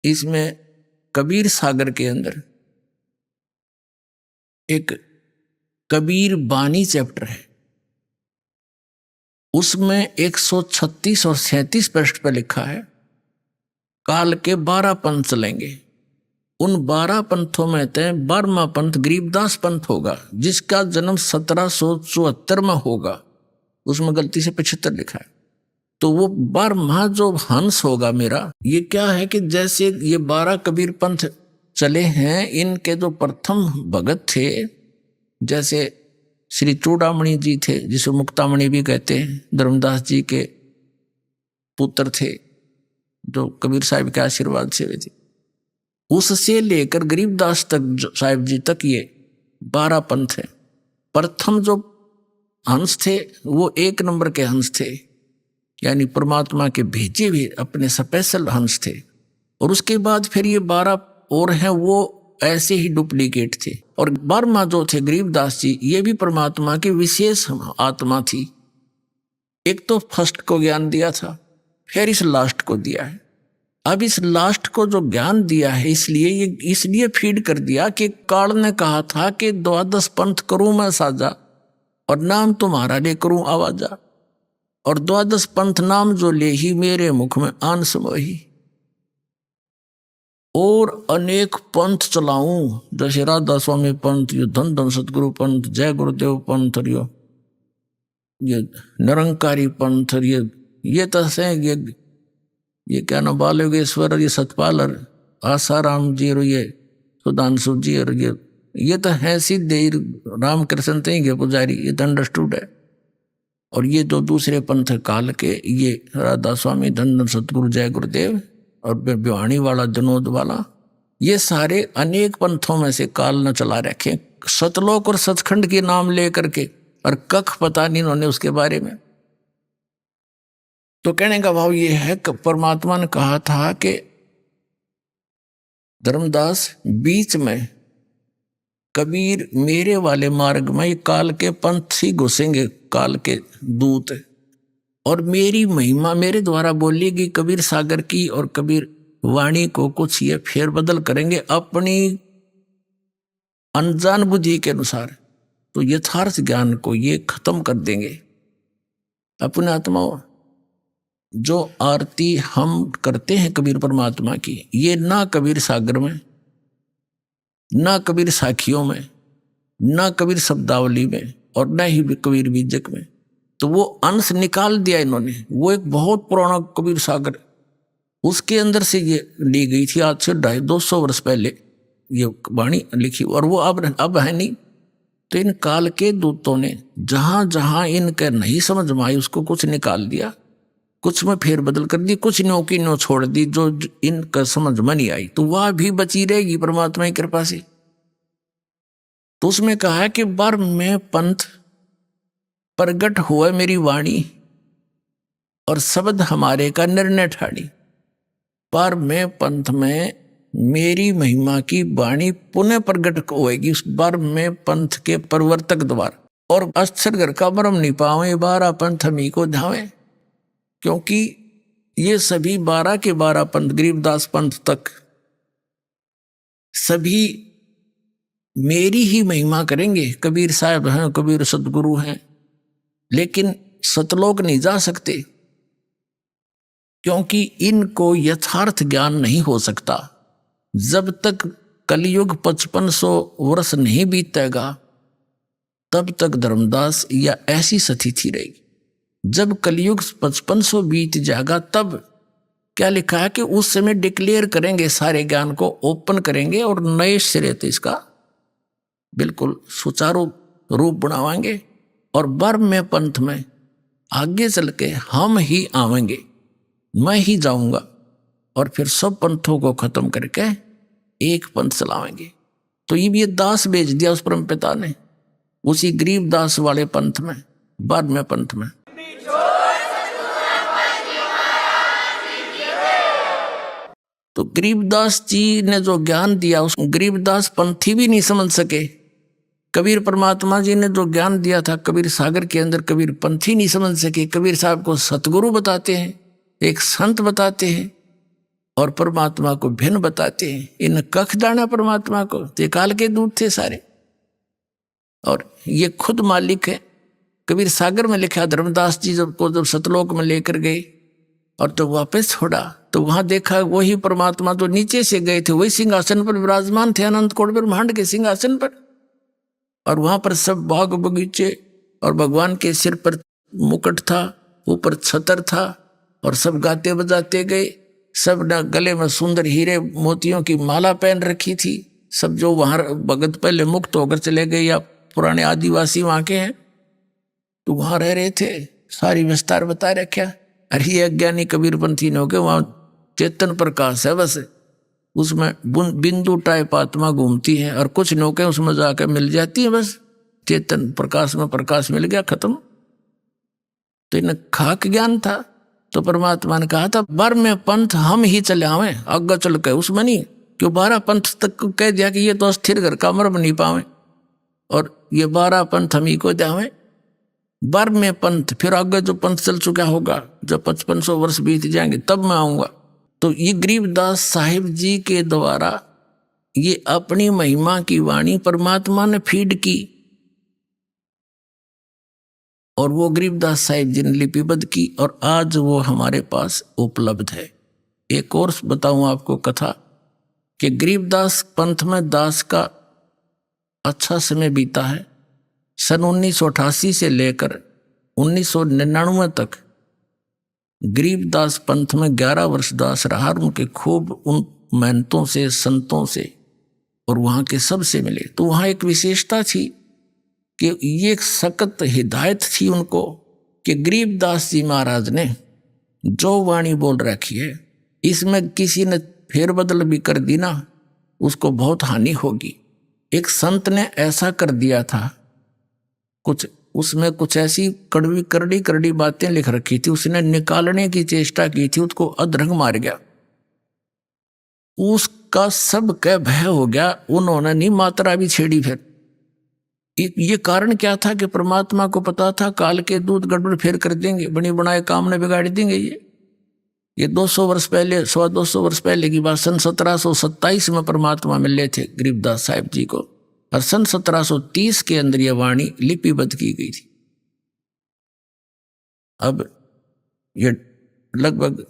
इसमें कबीर सागर के अंदर एक कबीर बानी चैप्टर है, उसमें 136 और 37 पृष्ठ पर लिखा है, काल के 12 पंथ चलेंगे। उन 12 पंथों में से 12वां पंथ गरीबदास पंथ होगा, जिसका जन्म 1774 में होगा। उसमें गलती से 75 लिखा है। तो वो 12वां जो हंस होगा मेरा, ये क्या है कि जैसे ये 12 कबीर पंथ चले हैं, इनके जो प्रथम भगत थे, जैसे श्री चूड़ामणि जी थे, जिसे मुक्तामणि भी कहते हैं, धर्मदास जी के पुत्र थे, जो कबीर साहिब के आशीर्वाद से हुए थे। उससे लेकर गरीबदास तक साहिब जी तक ये 12 पंथ हैं। प्रथम जो हंस थे वो 1 नंबर के हंस थे, यानी परमात्मा के भेजे हुए अपने स्पेशल हंस थे। और उसके बाद फिर ये 12 और हैं, वो ऐसे ही डुप्लीकेट थे। और 12वां जो थे गरीबदास जी, ये भी परमात्मा की विशेष आत्मा थी। एक तो फर्स्ट को ज्ञान दिया था, फिर इस लास्ट को दिया है। अब इस लास्ट को जो ज्ञान दिया है, इसलिए फीड कर दिया कि काल ने कहा था कि 12 पंथ करूं मैं साजा और नाम तुम्हारा ले करूं आवाजा, और 12 पंथ नाम जो ले ही मेरे मुख में आन समोही, और अनेक पंथ चलाऊं, जैसे राधा स्वामी पंथ, ये धन धन सतगुरु पंथ, जय गुरुदेव पंथ, ये निरंकारी पंथ, ये तसे ये क्या ना बालयोगेश्वर, ये सतपालर, आसाराम जी, और ये सुधांशु जी, और ये तो है सीधे रामकृष्ण थे ये पुजारी, ये तो अंडरस्टूड है। और ये जो दूसरे पंथ काल के, ये राधा स्वामी, धन धन सतगुरु, जय गुरुदेव, और बिवाणी वाला, जनोद वाला, ये सारे अनेक पंथों में से काल न चला रखे, सतलोक और सचखंड के नाम लेकर के, और कख पता नहीं इन्होंने उसके बारे में। तो कहने का भाव ये है कि परमात्मा ने कहा था कि धर्मदास बीच में कबीर मेरे वाले मार्ग में, ये काल के पंथ ही घुसेंगे, काल के दूत, और मेरी महिमा मेरे द्वारा बोलेगी कबीर सागर की, और कबीर वाणी को कुछ ये फेरबदल करेंगे अपनी अनजान बुद्धि के अनुसार। तो यथार्थ ज्ञान को ये खत्म कर देंगे। अपने आत्माओं, जो आरती हम करते हैं कबीर परमात्मा की, ये ना कबीर सागर में, ना कबीर साखियों में, ना कबीर शब्दावली में, और न ही कबीर बीजक में। तो वो अंश निकाल दिया इन्होंने। वो एक बहुत पुराना कबीर सागर, उसके अंदर से ये ली गई थी। आज से 250 वर्ष पहले ये वाणी लिखी, और वो अब है नहीं। तो इन काल के दूतों ने जहां जहां इनके नहीं समझ में आई उसको कुछ निकाल दिया, कुछ में फेरबदल कर दी, कुछ न्यो की न्यो छोड़ दी जो इनका समझ में नहीं आई। तो वह भी बची रहेगी परमात्मा की कृपा से। तो उसमें कहा है कि बार में पंथ प्रगट हुआ मेरी वाणी, और शब्द हमारे का निर्णय ठाड़ी। पर में पंथ में मेरी महिमा की वाणी पुनः प्रगट होएगी उस बार में पंथ के प्रवर्तक द्वार। और अक्षर घर का मरम नहीं पावे 12 पंथ हमी को धावे। क्योंकि ये सभी 12 के 12 पंथ, गरीबदास पंथ तक सभी मेरी ही महिमा करेंगे। कबीर साहब हैं, कबीर सदगुरु हैं, लेकिन सतलोक नहीं जा सकते, क्योंकि इनको यथार्थ ज्ञान नहीं हो सकता। जब तक कलयुग 5500 वर्ष नहीं बीतेगा, तब तक धर्मदास या ऐसी स्थिति रहेगी। जब कलयुग 5500 बीत जाएगा, तब क्या लिखा है कि उस समय डिक्लेयर करेंगे, सारे ज्ञान को ओपन करेंगे और नए सिरे से इसका बिल्कुल सुचारू रूप बनावाएंगे। और बर्म में पंथ में आगे चल के हम ही आवेंगे, मैं ही जाऊंगा, और फिर सब पंथों को खत्म करके एक पंथ चलावेंगे। तो ये दास भेज दिया उस परम पिता ने, उसी गरीब दास वाले पंथ में, बाद में पंथ में। तो गरीबदास जी ने जो ज्ञान दिया, उस गरीबदास पंथी भी नहीं समझ सके। कबीर परमात्मा जी ने जो ज्ञान दिया था कबीर सागर के अंदर, कबीर पंथी नहीं समझ सके। कबीर साहब को सतगुरु बताते हैं, एक संत बताते हैं, और परमात्मा को भिन्न बताते हैं। इन कख दाना परमात्मा को, ते काल के दूत थे सारे, और ये खुद मालिक है। कबीर सागर में लिखा, धर्मदास जी जब सतलोक में लेकर गए और तो वापस छोड़ा, तो वहां देखा वही परमात्मा जो नीचे से गए थे वही सिंहासन पर विराजमान थे, अनंत कोटि ब्रह्मांड के सिंहासन पर। और वहां पर सब बाग बगीचे, और भगवान के सिर पर मुकुट था, ऊपर छतर था, और सब गाते बजाते गए। सब ने गले में सुंदर हीरे मोतियों की माला पहन रखी थी। सब जो वहां भगत पहले मुक्त होकर चले गए या पुराने आदिवासी वहां के हैं, तो वहां रह रहे थे। सारी विस्तार बता रखा। अरे ये अज्ञानी कबीरपंथी ने हो गए, वहां चेतन प्रकाश है, बस उसमें बिंदु टाइप आत्मा घूमती है, और कुछ नौके उसमें जाकर मिल जाती है, बस चेतन प्रकाश में प्रकाश मिल गया, खत्म। तो इन्हें खाक ज्ञान था। तो परमात्मा ने कहा था, बार में पंथ हम ही चले आवे, आगे चल के उसमें नहीं। क्यों 12 पंथ तक कह दिया कि ये तो अस्थिर घर का मर्म नहीं पावे, और ये 12 पंथ हम ही को जावे। बार में पंथ, फिर आगे जो पंथ चल चुका होगा, जब 5500 वर्ष बीत जाएंगे तब मैं आऊंगा। तो ये गरीबदास साहिब जी के द्वारा ये अपनी महिमा की वाणी परमात्मा ने फीड की, और वो गरीबदास साहिब जी ने लिपिबद्ध की, और आज वो हमारे पास उपलब्ध है। एक और बताऊं आपको कथा कि गरीबदास पंथ में दास का अच्छा समय बीता है। सन 1988 से लेकर 1999 तक गरीबदास पंथ में 11 वर्ष दास रहा। उनके खूब उन महंतों से, संतों से और वहाँ के सब से मिले। तो वहाँ एक विशेषता थी कि ये एक सख्त हिदायत थी उनको कि गरीबदास जी महाराज ने जो वाणी बोल रखी है, इसमें किसी ने फेरबदल भी कर दी ना, उसको बहुत हानि होगी। एक संत ने ऐसा कर दिया था, कुछ उसमें कुछ ऐसी कड़वी करड़ी करड़ी बातें लिख रखी थी, उसने निकालने की चेष्टा की थी, उसको अधरंग मार गया। उसका सब कह भय हो गया। उन्होंने नहीं मात्रा भी छेड़ी, फिर ये कारण क्या था कि परमात्मा को पता था काल के दूत गड़बड़ फेर कर देंगे, बनी बनाए काम ने बिगाड़ देंगे। ये 200 वर्ष पहले, 200 वर्ष पहले की बात। सन 1727 में परमात्मा मिले थे गरीबदास साहिब जी को, और सन 1730 के अंदर यह वाणी लिपिबद्ध की गई थी। अब ये लगभग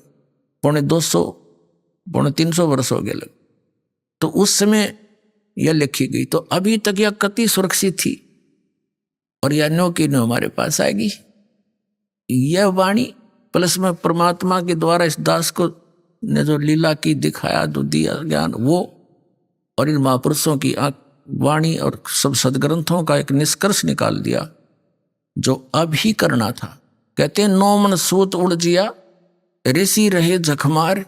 300 वर्ष हो गए लग, तो उस समय यह लिखी गई। तो अभी तक यह कति सुरक्षित थी, और यह नो की नो हमारे पास आएगी। यह वाणी प्लस में परमात्मा के द्वारा इस दास को ने जो लीला की दिखाया, जो दिया ज्ञान, वो और इन महापुरुषों की वाणी और सब सदग्रंथों का एक निष्कर्ष निकाल दिया जो अभी करना था। कहते हैं 9 मन सूत उड़ जिया, ऋषि रहे जखमार,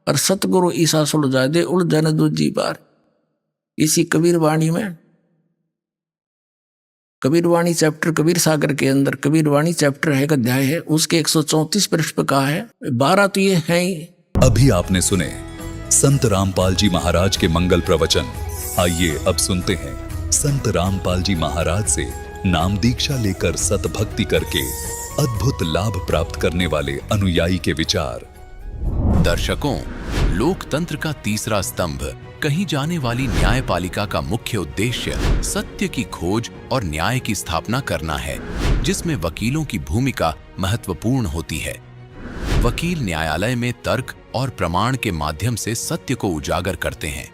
और सतगुरु ईसा सुलझा दे उलझन दूजी बार। इसी कबीर वाणी में, कबीर वाणी चैप्टर कबीर सागर के अंदर कबीर वाणी चैप्टर है, अध्याय है, उसके 134 पृष्ठ पर कहा है। 12 तो ये है ही। अभी आपने सुने संत रामपाल जी महाराज के मंगल प्रवचन। आइए अब सुनते हैं संत रामपाल जी महाराज से नाम दीक्षा लेकर सतभक्ति करके अद्भुत लाभ प्राप्त करने वाले अनुयायी के विचार। दर्शकों, लोकतंत्र का तीसरा स्तंभ कहीं जाने वाली न्यायपालिका का मुख्य उद्देश्य सत्य की खोज और न्याय की स्थापना करना है, जिसमें वकीलों की भूमिका महत्वपूर्ण होती है। वकील न्यायालय में तर्क और प्रमाण के माध्यम से सत्य को उजागर करते हैं,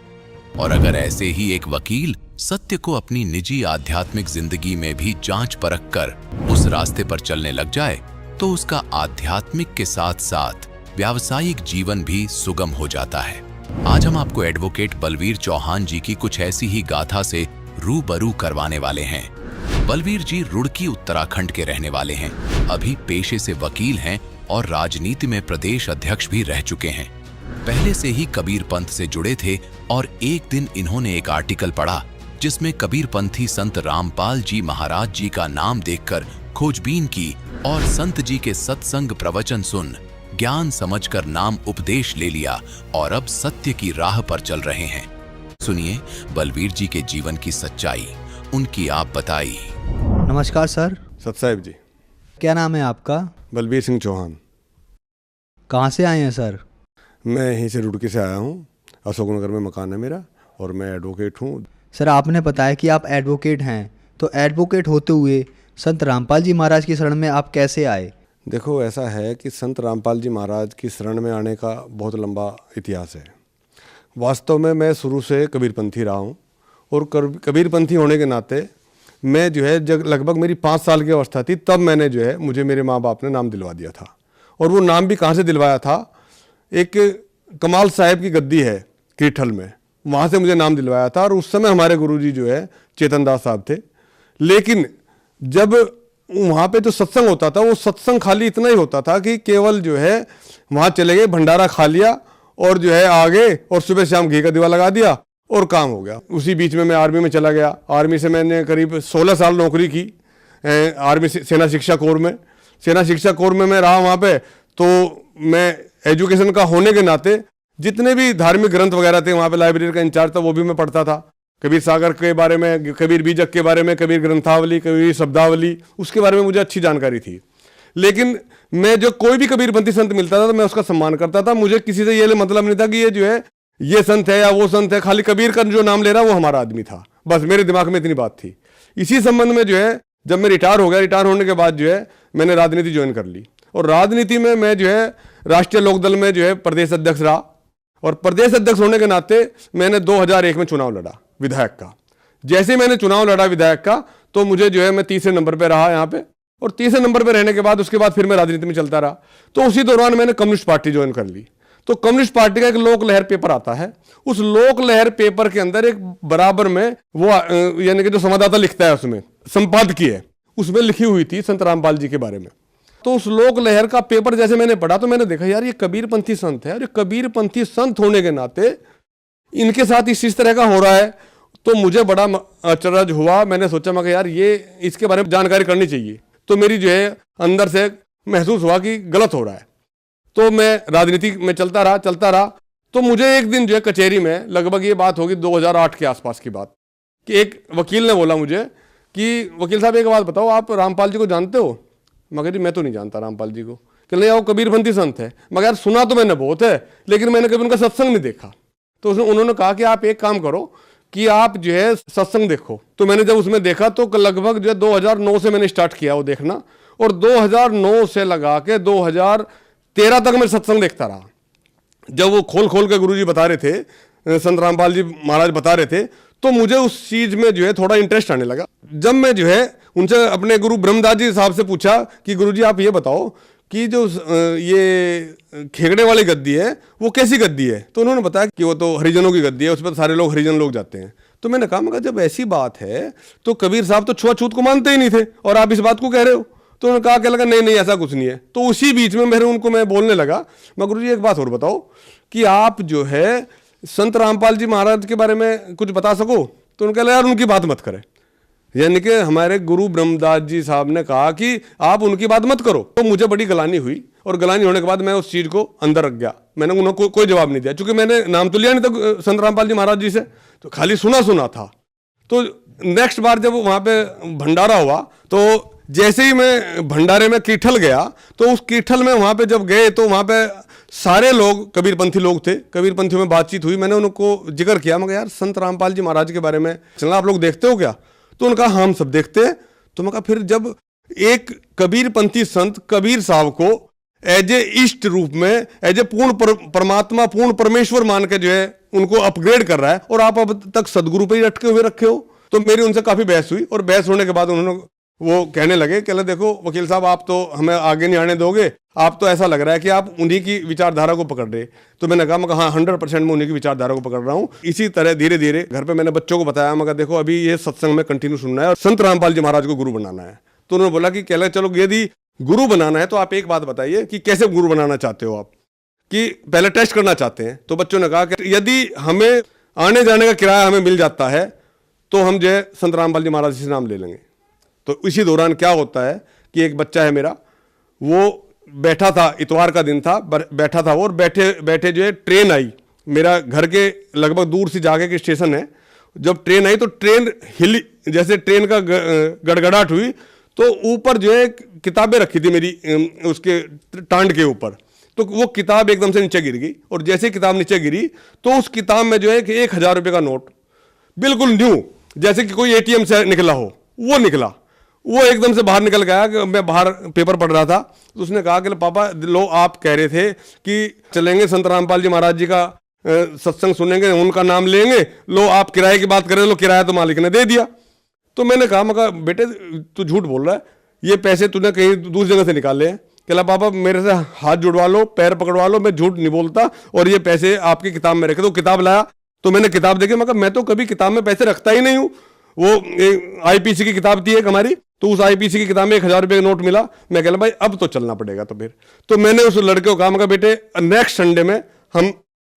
और अगर ऐसे ही एक वकील सत्य को अपनी निजी आध्यात्मिक जिंदगी में भी जांच परख कर उस रास्ते पर चलने लग जाए, तो उसका आध्यात्मिक के साथ साथ व्यावसायिक जीवन भी सुगम हो जाता है। आज हम आपको एडवोकेट बलवीर चौहान जी की कुछ ऐसी ही गाथा से रूबरू करवाने वाले हैं। बलवीर जी रुड़की उत्तराखंड के रहने वाले हैं, अभी पेशे से वकील हैं और राजनीति में प्रदेश अध्यक्ष भी रह चुके हैं। पहले से ही कबीर पंथ से जुड़े थे, और एक दिन इन्होंने एक आर्टिकल पढ़ा जिसमें कबीर पंथी संत रामपाल जी महाराज जी का नाम देखकर खोजबीन की और संत जी के सत्संग प्रवचन सुन ज्ञान समझकर नाम उपदेश ले लिया, और अब सत्य की राह पर चल रहे हैं। सुनिए बलवीर जी के जीवन की सच्चाई, उनकी आप बताई। नमस्कार सर। सतसाहिब जी। क्या नाम है आपका? बलबीर सिंह चौहान। कहाँ से आए हैं सर? मैं यहीं से रुड़की से आया हूँ, अशोकनगर में मकान है मेरा, और मैं एडवोकेट हूँ। सर आपने बताया कि आप एडवोकेट हैं, तो एडवोकेट होते हुए संत रामपाल जी महाराज की शरण में आप कैसे आए? देखो, ऐसा है कि संत रामपाल जी महाराज की शरण में आने का बहुत लंबा इतिहास है। वास्तव में मैं शुरू से कबीरपंथी रहा हूँ, और कबीरपंथी होने के नाते मैं जो है, जब लगभग मेरी 5 साल की अवस्था थी, तब मैंने जो है, मुझे मेरे माँ बाप ने नाम दिलवा दिया था। और वो नाम भी कहाँ से दिलवाया था? एक कमाल साहब की गद्दी है कीठल में, वहाँ से मुझे नाम दिलवाया था। और उस समय हमारे गुरुजी जो है चेतन दास साहब थे। लेकिन जब वहाँ पे जो सत्संग होता था, वो सत्संग खाली इतना ही होता था कि केवल जो है वहाँ चले गए, भंडारा खा लिया, और जो है आगे, और सुबह शाम घी का दीवा लगा दिया और काम हो गया। उसी बीच में मैं आर्मी में चला गया। आर्मी से मैंने करीब 16 साल नौकरी की आर्मी सेना शिक्षा कोर में। सेना शिक्षा कोर में मैं रहा वहाँ पे। तो मैं एजुकेशन का होने के नाते जितने भी धार्मिक ग्रंथ वगैरह थे, वहाँ पे लाइब्रेरी का इंचार्ज था, वो भी मैं पढ़ता था। कबीर सागर के बारे में, कबीर बीजक के बारे में, कबीर ग्रंथावली, कबीर शब्दावली, उसके बारे में मुझे अच्छी जानकारी थी। लेकिन मैं जो कोई भी कबीरपंथी संत मिलता था तो मैं उसका सम्मान करता था। मुझे किसी से ये मतलब नहीं था कि ये जो है ये संत है या वो संत है, खाली कबीर का जो नाम ले रहा वो हमारा आदमी था, बस मेरे दिमाग में इतनी बात थी। इसी संबंध में जो है, जब मैं रिटायर हो गया, रिटायर होने के बाद जो है मैंने राजनीति ज्वाइन कर ली, और राजनीति में मैं जो है राष्ट्रीय लोकदल में जो है प्रदेश अध्यक्ष रहा। और प्रदेश अध्यक्ष होने के नाते मैंने 2001 में चुनाव लड़ा विधायक का। जैसे मैंने चुनाव लड़ा विधायक का, तो मुझे जो है, मैं तीसरे नंबर पे रहा यहाँ पे, और तीसरे नंबर पे रहने के बाद उसके बाद फिर मैं राजनीति में चलता रहा। तो उसी दौरान मैंने कम्युनिस्ट पार्टी ज्वाइन कर ली। तो कम्युनिस्ट पार्टी का एक लोक लहर पेपर आता है, उस लोक लहर पेपर के अंदर एक बराबर में वो यानी कि जो संवाददाता लिखता है, उसमें संपादकीय है, उसमें लिखी हुई थी संत रामपाल जी के बारे में। तो उस लोक लहर का पेपर जैसे मैंने पढ़ा, तो मैंने देखा यार ये कबीरपंथी संत है, और ये कबीरपंथी संत होने के नाते इनके साथ इस तरह का हो रहा है। तो मुझे बड़ा अचरज हुआ। मैंने सोचा मैं यार ये इसके बारे में जानकारी करनी चाहिए। तो मेरी जो है अंदर से महसूस हुआ कि गलत हो रहा है। तो मैं राजनीति में चलता रहा। तो मुझे एक दिन जो है कचहरी में, लगभग ये बात होगी 2008 के आसपास की बात, कि एक वकील ने बोला मुझे कि वकील साहब एक बात बताओ, आप रामपाल जी को जानते हो? मगर जी मैं तो नहीं जानता रामपाल जी को। कि नहीं, वो कबीरपंथी संत है। मगर यार सुना तो मैंने बहुत है, लेकिन मैंने कभी उनका सत्संग नहीं देखा। तो उन्होंने कहा कि आप एक काम करो कि आप जो है सत्संग देखो। तो मैंने जब उसमें देखा तो लगभग जो है 2009 से मैंने स्टार्ट किया वो देखना, और 2009 से लगा के 2013 तक मैं सत्संग देखता रहा। जब वो खोल खोल के गुरुजी बता रहे थे, संत रामपाल जी महाराज बता रहे थे, तो मुझे उस चीज में जो है थोड़ा इंटरेस्ट आने लगा। जब मैं जो है उनसे अपने गुरु ब्रह्मदास जी साहब से पूछा कि गुरुजी आप ये बताओ कि जो ये खेगड़े वाली गद्दी है वो कैसी गद्दी है? तो उन्होंने बताया कि वो तो हरिजनों की गद्दी है, उस पर सारे लोग हरिजन लोग जाते हैं। तो मैंने कहा, मगर जब ऐसी बात है तो कबीर साहब तो छुआछूत को मानते ही नहीं थे, और आप इस बात को कह रहे हो। तो उन्होंने कहा, क्या लगा, नहीं नहीं ऐसा कुछ नहीं है। तो उसी बीच में मैं बोलने लगा, मैं गुरुजी एक बात और बताओ कि आप जो है संत रामपाल जी महाराज के बारे में कुछ बता सको? तो उन्होंने कहा, यार उनकी बात मत करें। यानी कि हमारे गुरु ब्रह्मदास जी साहब ने कहा कि आप उनकी बात मत करो। तो मुझे बड़ी गलानी हुई, और गलानी होने के बाद मैं उस चीज़ को अंदर रख गया। मैंने उन्हें कोई जवाब नहीं दिया, क्योंकि मैंने नाम तो लिया नहीं था संत रामपाल जी महाराज जी से, तो खाली सुना था। तो नेक्स्ट बार जब वहाँ पे भंडारा हुआ, तो जैसे ही मैं भंडारे में कीठल गया, तो उस कीठल में वहाँ पे जब गए तो वहाँ पे सारे लोग कबीरपंथी लोग थे। कबीरपंथियों में बातचीत हुई, मैंने उनको जिक्र किया, मगर यार संत रामपाल जी महाराज के बारे में चलना आप लोग देखते हो क्या? तो उनका हम सब देखते हैं। तो मैं कहा, फिर जब एक कबीरपंथी संत कबीर साहब को एज ए इष्ट रूप में, एज ए पूर्ण परमात्मा, पूर्ण परमेश्वर मान के जो है उनको अपग्रेड कर रहा है, और आप अब तक सदगुरु पे ही अटके हुए रखे हो। तो मेरी उनसे काफी बहस हुई, और बहस होने के बाद उन्होंने वो कहने लगे कि देखो वकील साहब, आप तो हमें आगे नहीं आने दोगे, आप तो ऐसा लग रहा है कि आप उन्हीं की विचारधारा को पकड़ रहे। तो मैंने कहा, हाँ 100% मैं उन्हीं की विचारधारा को पकड़ रहा हूँ। इसी तरह धीरे धीरे घर पे मैंने बच्चों को बताया, मगर देखो अभी ये सत्संग में कंटिन्यू सुनना है और संत रामपाल जी महाराज को गुरु बनाना है। तो उन्होंने बोला कि कहला चलो यदि गुरु बनाना है तो आप एक बात बताइए कि कैसे गुरु बनाना चाहते हो आप, कि पहले टेस्ट करना चाहते हैं। तो बच्चों ने कहा कि यदि हमें आने जाने का किराया हमें मिल जाता है तो हम जो है संत रामपाल जी महाराज से नाम ले लेंगे। तो इसी दौरान क्या होता है कि एक बच्चा है मेरा, वो बैठा था, इतवार का दिन था, बैठा था वो, और बैठे बैठे जो है ट्रेन आई। मेरा घर के लगभग दूर से जाके के स्टेशन है। जब ट्रेन आई तो ट्रेन हिली, जैसे ट्रेन का गड़गड़ाहट हुई, तो ऊपर जो है किताबें रखी थी मेरी उसके टांड के ऊपर, तो वो किताब एकदम से नीचे गिर गई। और जैसे किताब नीचे गिरी तो उस किताब में जो है कि 1000 रुपये का नोट बिल्कुल न्यू, जैसे कि कोई ATM से निकला हो, वो निकला। वो एकदम से बाहर निकल गया कि मैं बाहर पेपर पढ़ रहा था। तो उसने कहा कि पापा लो, आप कह रहे थे कि चलेंगे संत रामपाल जी महाराज जी का सत्संग सुनेंगे, उनका नाम लेंगे, लो आप किराए की बात करें, लो किराया तो मालिक ने दे दिया। तो मैंने कहा, मगर बेटे तू झूठ बोल रहा है, ये पैसे तूने कहीं दूसरी जगह से निकाले हैं। कहला पापा मेरे से हाथ जुड़वा लो, पैर पकड़वा लो, मैं झूठ नहीं बोलता, और ये पैसे आपकी किताब में रखे। तो किताब लाया, तो मैंने किताब देखी, मगर मैं तो कभी किताब में पैसे रखता ही नहीं हूँ। वो IPC की किताब थी एक हमारी, तो उस IPC की किताब में 1000 रुपये का नोट मिला। मैं कहला भाई अब तो चलना पड़ेगा। तो फिर तो मैंने उस लड़के को कहा, मगर बेटे नेक्स्ट संडे में हम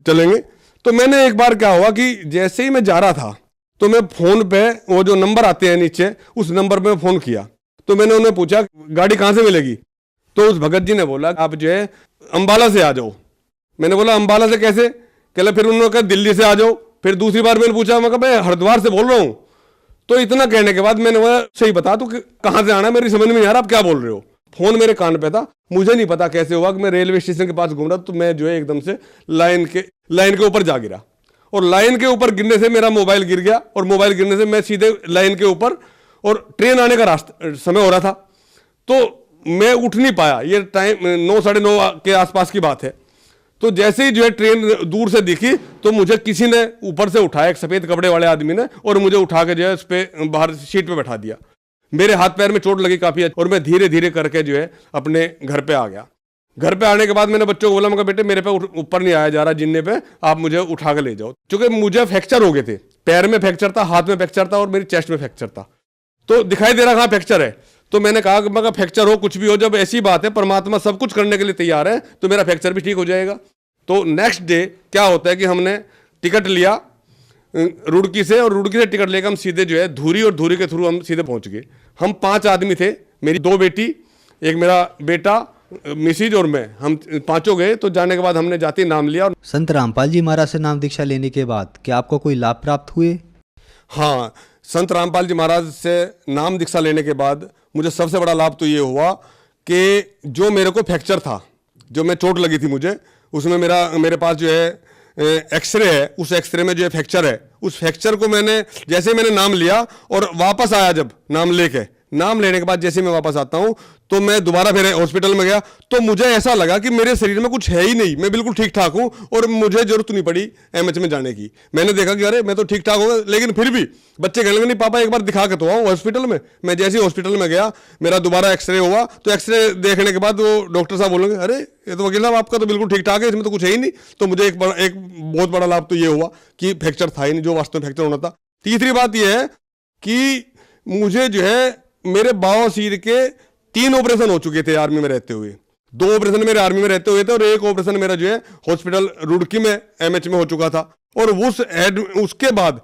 चलेंगे। तो मैंने एक बार क्या हुआ कि जैसे ही मैं जा रहा था तो मैं फोन पे वो जो नंबर आते हैं नीचे, उस नंबर पे फोन किया। तो मैंने उन्हें पूछा गाड़ी कहाँ से मिलेगी? तो उस भगत जी ने बोला आप जो है अंबाला से आ जाओ। मैंने बोला अंबाला से कैसे? कहला फिर उन्होंने कहा दिल्ली से आ जाओ। फिर दूसरी बार मैंने पूछा, मैं मैं हरिद्वार से बोल रहा हूँ। तो इतना कहने के बाद मैंने बोला सही बता तू कहाँ से आना, मेरी समझ में नहीं आ रहा आप क्या बोल रहे हो। फोन मेरे कान पे था, मुझे नहीं पता कैसे हुआ कि मैं रेलवे स्टेशन के पास घूम रहा, तो मैं जो है एकदम से लाइन के ऊपर जा गिरा, और लाइन के ऊपर गिरने से मेरा मोबाइल गिर गया, और मोबाइल गिरने से मैं सीधे लाइन के ऊपर, और ट्रेन आने का रास्ता समय हो रहा था, तो मैं उठ नहीं पाया। ये टाइम 9 साढ़े 9 के आसपास की बात है। तो जैसे ही जो है ट्रेन दूर से दिखी तो मुझे किसी ने ऊपर से उठाया, एक सफेद कपड़े वाले आदमी ने, और मुझे उठा के जो है उस पे बाहर सीट पे बैठा दिया। मेरे हाथ पैर में चोट लगी काफी, और मैं धीरे धीरे करके जो है अपने घर पे आ गया। घर पे आने के बाद मैंने बच्चों को बोला, मगर बेटे मेरे पे ऊपर नहीं आया जा रहा जिन्ने पे, आप मुझे उठा के ले जाओ। क्योंकि मुझे फ्रैक्चर हो गए थे, पैर में फ्रैक्चर था, हाथ में फ्रैक्चर था, और मेरी चेस्ट में फ्रैक्चर था। तो दिखाई दे रहा कहाँ फ्रैक्चर है। तो मैंने कहा कि मगर फ्रैक्चर हो कुछ भी हो, जब ऐसी बात है परमात्मा सब कुछ करने के लिए तैयार है, तो मेरा फ्रैक्चर भी ठीक हो जाएगा। तो नेक्स्ट डे क्या होता है कि हमने टिकट लिया रुड़की से, और रुड़की से टिकट लेकर हम सीधे जो है धुरी, और धुरी के थ्रू हम सीधे पहुंच गए। हम 5 आदमी थे, मेरी 2 बेटी, एक मेरा बेटा, मिसिज और मैं, हम 5 गए। तो जाने के बाद हमने जाते नाम लिया। और संत रामपाल जी महाराज से नाम दीक्षा लेने के बाद क्या आपको कोई लाभ प्राप्त हुए? हाँ, संत रामपाल जी महाराज से नाम दीक्षा लेने के बाद मुझे सबसे बड़ा लाभ तो ये हुआ कि जो मेरे को फ्रैक्चर था, जो मैं चोट लगी थी मुझे, उसमें मेरे पास जो है एक्सरे है, उस एक्सरे में जो है फ्रैक्चर है, उस फ्रैक्चर को मैंने जैसे मैंने नाम लिया और वापस आया, जब नाम लेने के बाद जैसे मैं वापस आता हूं तो मैं दोबारा फिर हॉस्पिटल में गया, तो मुझे ऐसा लगा कि मेरे शरीर में कुछ है ही नहीं, मैं बिल्कुल ठीक ठाक हूं और मुझे जरूरत नहीं पड़ी एमएच में जाने की। मैंने देखा कि अरे मैं तो ठीक ठाक हूँ, लेकिन फिर भी बच्चे कहने लगे नहीं पापा एक बार दिखा के तो आओ हॉस्पिटल में। मैं जैसे ही हॉस्पिटल में गया, मेरा दोबारा एक्सरे हुआ, तो एक्सरे देखने के बाद वो डॉक्टर साहब बोलेंगे अरे ये तो वकील साहब आपका तो बिल्कुल ठीक ठाक है, इसमें तो कुछ है ही नहीं। तो मुझे एक बहुत बड़ा लाभ तो ये हुआ कि फ्रैक्चर था ही नहीं, जो वास्तव में फ्रैक्चर होना था। तीसरी बात यह है कि मुझे जो है मेरे बाएं सिर के 3 ऑपरेशन हो चुके थे आर्मी में रहते हुए। 2 ऑपरेशन मेरे आर्मी में रहते हुए थे और 1 ऑपरेशन मेरा जो है हॉस्पिटल रुड़की में एमएच में हो चुका था। और उसके बाद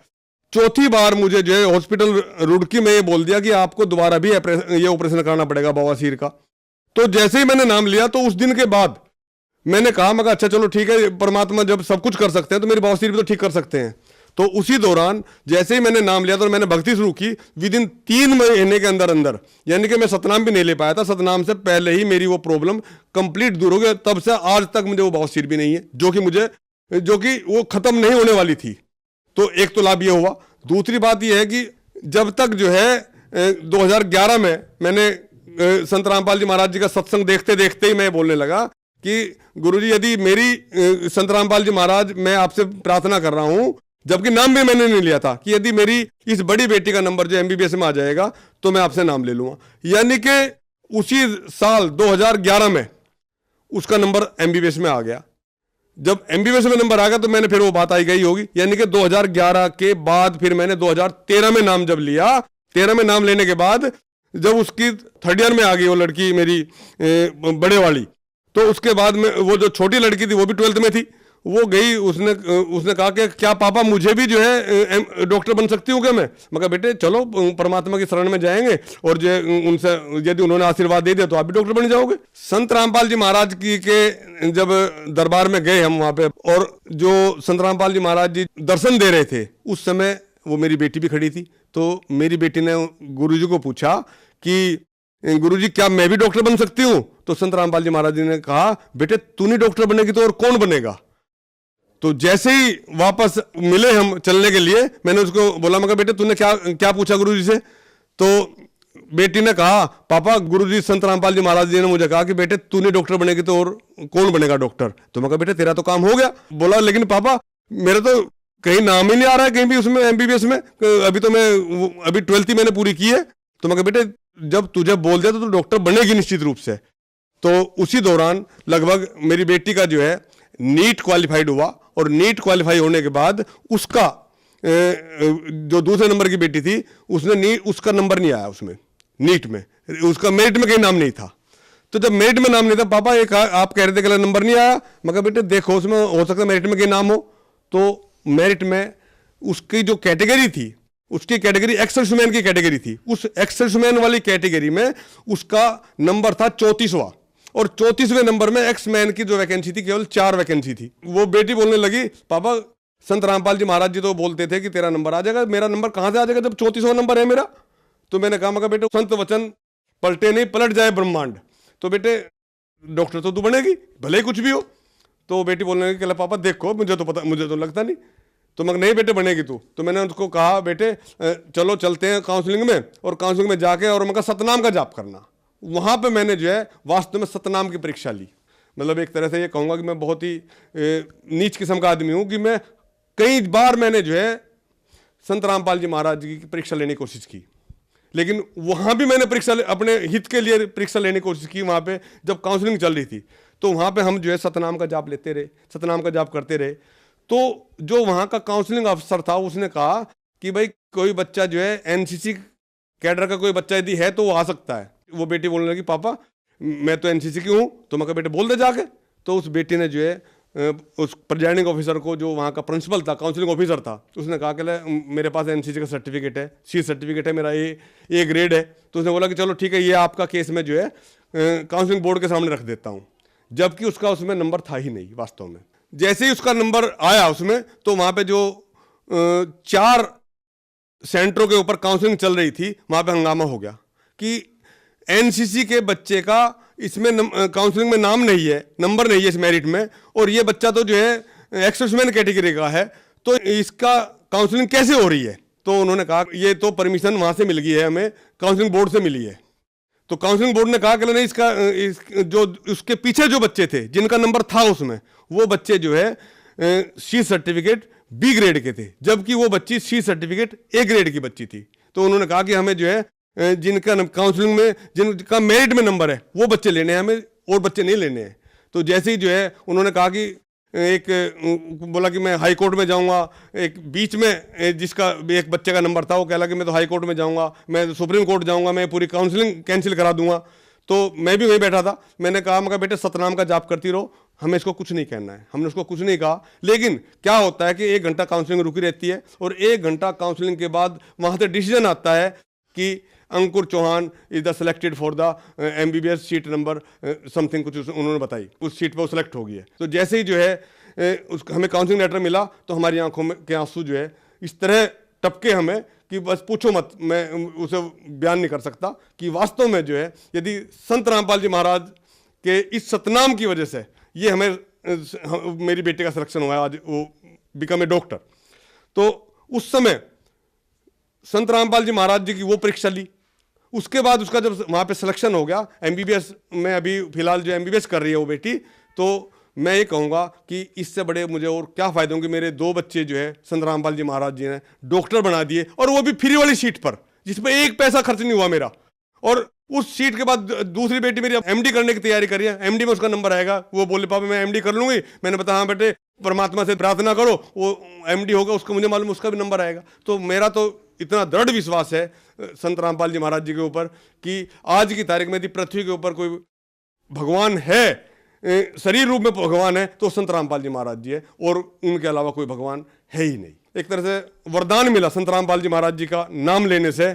चौथी बार मुझे जो है हॉस्पिटल रुड़की में ये बोल दिया कि आपको दोबारा भी ये ऑपरेशन कराना पड़ेगा बवासीर का। तो जैसे ही मैंने नाम लिया तो उस दिन के बाद मैंने कहा, मगर अच्छा चलो ठीक है, परमात्मा जब सब कुछ कर सकते हैं तो मेरी बवासीर भी तो ठीक कर सकते हैं। तो उसी दौरान जैसे ही मैंने नाम लिया तो मैंने भक्ति शुरू की। विद इन 3 महीने के अंदर यानी कि मैं सतनाम भी नहीं ले पाया था, सतनाम से पहले ही मेरी वो प्रॉब्लम कंप्लीट दूर हो गई। तब से आज तक मुझे वो बवासीर भी नहीं है, जो कि वो खत्म नहीं होने वाली थी। तो एक तो लाभ ये हुआ। दूसरी बात ये है कि जब तक जो है 2011 में मैंने संत रामपाल जी महाराज जी का सत्संग देखते देखते ही मैं बोलने लगा कि गुरुजी यदि मेरी संत रामपाल जी महाराज, मैं आपसे प्रार्थना कर रहा हूं, जबकि नाम भी मैंने नहीं लिया था, कि यदि मेरी इस बड़ी बेटी का नंबर जो एमबीबीएस में आ जाएगा तो मैं आपसे नाम ले लूंगा। यानी कि उसी साल 2011 में उसका नंबर एमबीबीएस में आ गया। जब एमबीबीएस में नंबर आ गया तो मैंने फिर वो बात आई गई होगी, यानी कि 2011 के बाद फिर मैंने 2013 में नाम जब लिया, 13 में नाम लेने के बाद जब उसकी 3rd ईयर में आ गई वो लड़की मेरी बड़े वाली, तो उसके बाद में वो जो छोटी लड़की थी वो भी 12th में थी, वो गई, उसने कहा कि क्या पापा मुझे भी जो है डॉक्टर बन सकती हूँ क्या मैं? कहा बेटे चलो परमात्मा की शरण में जाएंगे और जो उनसे यदि उन्होंने आशीर्वाद दे दिया तो आप भी डॉक्टर बन जाओगे। संत रामपाल जी महाराज की के जब दरबार में गए हम वहाँ पे, और जो संत रामपाल जी महाराज जी दर्शन दे रहे थे उस समय वो मेरी बेटी भी खड़ी थी। तो मेरी बेटी ने गुरुजी को पूछा कि गुरुजी क्या मैं भी डॉक्टर बन सकती हूँ? तो संत रामपाल जी महाराज जी ने कहा बेटे तू नहीं डॉक्टर बनेगी तो और कौन बनेगा? तो जैसे ही वापस मिले हम चलने के लिए, मैंने उसको बोला, मगर बेटे तूने क्या पूछा गुरुजी से? तो बेटी ने कहा पापा गुरुजी संत रामपाल जी महाराज जी ने मुझे कहा कि बेटे तू नहीं डॉक्टर बनेगी तो और कौन बनेगा डॉक्टर? तो मैं कहा बेटे तेरा तो काम हो गया। बोला लेकिन पापा मेरा तो कहीं नाम ही नहीं आ रहा है कहीं भी उसमें एमबीबीएस में, अभी 12th मैंने पूरी की है। तो मैं कहा बेटे जब तुझे बोल दिया तो तू डॉक्टर बनेगी निश्चित रूप से। तो उसी दौरान लगभग मेरी बेटी का जो है नीट क्वालिफाइड हुआ, और नीट क्वालिफाई होने के बाद उसका जो दूसरे नंबर की बेटी थी उसका नंबर नहीं आया उसमें नीट में, उसका मेरिट में कहीं नाम नहीं था। तो जब मेरिट में नाम नहीं था, पापा एक आप कह रहे थे कि नंबर नहीं आया, मगर बेटे देखो उसमें हो सकता है मेरिट में कहीं नाम हो। तो मेरिट में उसकी जो कैटेगरी थी, उसकी कैटेगरी एक्स-सर्विसमैन की कैटेगरी थी, उस एक्स-सर्विसमैन वाली कैटेगरी में उसका नंबर था 34वां, और 34वें नंबर में एक्स-मैन की जो वैकेंसी थी केवल 4 वैकेंसी थी। वो बेटी बोलने लगी पापा संत रामपाल जी महाराज जी तो बोलते थे कि तेरा नंबर आ जाएगा, मेरा नंबर कहां से आ जाएगा जब 34वां नंबर है मेरा? तो मैंने कहा मगर बेटे संत वचन पलटे नहीं पलट जाए ब्रह्मांड, तो बेटे डॉक्टर तो तू बनेगी भले ही कुछ भी हो। तो बेटी बोलने लगी कि पापा देखो मुझे तो लगता नहीं। तो मगर नहीं बेटे बनेगी तू। तो मैंने उसको कहा बेटे चलो चलते हैं काउंसलिंग में, और काउंसलिंग में जाके और मगर सतनाम का जाप करना। वहाँ पे मैंने जो है वास्तव में सतनाम की परीक्षा ली। मतलब एक तरह से ये कहूँगा कि मैं बहुत ही नीच किस्म का आदमी हूँ कि मैं कई बार मैंने जो है संत रामपाल जी महाराज जी की परीक्षा लेने की कोशिश की, लेकिन वहाँ भी मैंने परीक्षा अपने हित के लिए परीक्षा लेने की कोशिश की। वहाँ पे जब काउंसलिंग चल रही थी तो वहाँ पे हम जो है सतनाम का जाप लेते रहे, सतनाम का जाप करते रहे। तो जो वहाँ का काउंसलिंग अफसर था उसने कहा कि भाई कोई बच्चा जो है एनसीसी कैडर का कोई बच्चा यदि है तो वो आ सकता है। वो बेटी बोलने लगी पापा मैं तो एनसीसी की हूँ। तो मैं कहा बेटे बोल दे जाके। तो उस बेटी ने जो है उस प्रिजाइडिंग ऑफिसर को, जो वहाँ का प्रिंसिपल था, काउंसलिंग ऑफिसर था, उसने कहा कि मेरे पास एनसीसी का सर्टिफिकेट है, सी सर्टिफिकेट है, मेरा ए ग्रेड है। तो उसने बोला कि चलो ठीक है ये आपका केस में जो है काउंसलिंग बोर्ड के सामने रख देता हूँ, जबकि उसका उसमें नंबर था ही नहीं वास्तव में। जैसे ही उसका नंबर आया उसमें, तो वहाँ पे जो 4 सेंटरों के ऊपर काउंसलिंग चल रही थी, वहाँ पे हंगामा हो गया कि एनसीसी के बच्चे का इसमें काउंसलिंग में नाम नहीं है, नंबर नहीं है इस मेरिट में, और ये बच्चा तो जो है एक्सर्विसमैन कैटेगरी का है, तो इसका काउंसलिंग कैसे हो रही है। तो उन्होंने कहा ये तो परमिशन वहाँ से मिल गई है, हमें काउंसलिंग बोर्ड से मिली है। तो काउंसलिंग बोर्ड ने कहा कि नहीं, जो उसके पीछे जो बच्चे थे जिनका नंबर था उसमें, वो बच्चे जो है सी सर्टिफिकेट बी ग्रेड के थे, जबकि वो बच्ची सी सर्टिफिकेट ए ग्रेड की बच्ची थी। तो उन्होंने कहा कि हमें जो है जिनका काउंसलिंग में जिनका मेरिट में नंबर है वो बच्चे लेने हैं, हमें और बच्चे नहीं लेने हैं। तो जैसे ही जो है उन्होंने कहा कि बोला कि मैं हाई कोर्ट में जाऊंगा, एक बीच में जिसका एक बच्चे का नंबर था वो कहला कि मैं तो हाई कोर्ट में जाऊंगा, मैं सुप्रीम कोर्ट जाऊंगा, मैं पूरी काउंसलिंग कैंसिल करा दूंगा। तो मैं भी वहीं बैठा था, मैंने कहा मगर बेटे सतनाम का जाप करती रहो, हमें इसको कुछ नहीं कहना है। हमने उसको कुछ नहीं कहा, लेकिन क्या होता है कि 1 घंटा काउंसलिंग रुकी रहती है और 1 घंटा काउंसलिंग के बाद वहाँ से डिसीजन आता है कि Ankur Chauhan is the selected for the MBBS seat number something, कुछ उन्होंने बताई, उस सीट पर वो सिलेक्ट हो गई है। तो जैसे ही जो है हमें काउंसलिंग लेटर मिला तो हमारी आंखों में के आंसू जो है इस तरह टपके हमें कि बस पूछो मत, मैं उसे बयान नहीं कर सकता कि वास्तव में जो है यदि संत रामपाल जी महाराज के इस सतनाम की वजह से ये हमें मेरी बेटे का सिलेक्शन हुआ है, आज वो बिकम ए डॉक्टर। तो उस समय संत रामपाल जी महाराज जी की वो परीक्षा ली, उसके बाद उसका जब वहाँ पे सिलेक्शन हो गया MBBS में, अभी फिलहाल जो MBBS कर रही है वो बेटी, तो मैं ये कहूँगा कि इससे बड़े मुझे और क्या फ़ायदे होंगे। मेरे 2 बच्चे जो है संत रामपाल जी महाराज जी ने डॉक्टर बना दिए, और वो भी फ्री वाली सीट पर, जिसमें 1 पैसा खर्च नहीं हुआ मेरा। और उस सीट के बाद दूसरी बेटी मेरी MD करने की तैयारी कर रही है, MD में उसका नंबर आएगा, वो बोले पापा मैं MD कर लूँगी। मैंने बताया हाँ बेटे परमात्मा से प्रार्थना करो, वो MD होगा, उसका मुझे मालूम उसका भी नंबर आएगा। तो मेरा तो इतना दृढ़ विश्वास है संत रामपाल जी महाराज जी के ऊपर कि आज की तारीख में यदि पृथ्वी के ऊपर कोई भगवान है, शरीर रूप में भगवान है, तो संत रामपाल जी महाराज जी है, और उनके अलावा कोई भगवान है ही नहीं। एक तरह से वरदान मिला संत रामपाल जी महाराज जी का नाम लेने से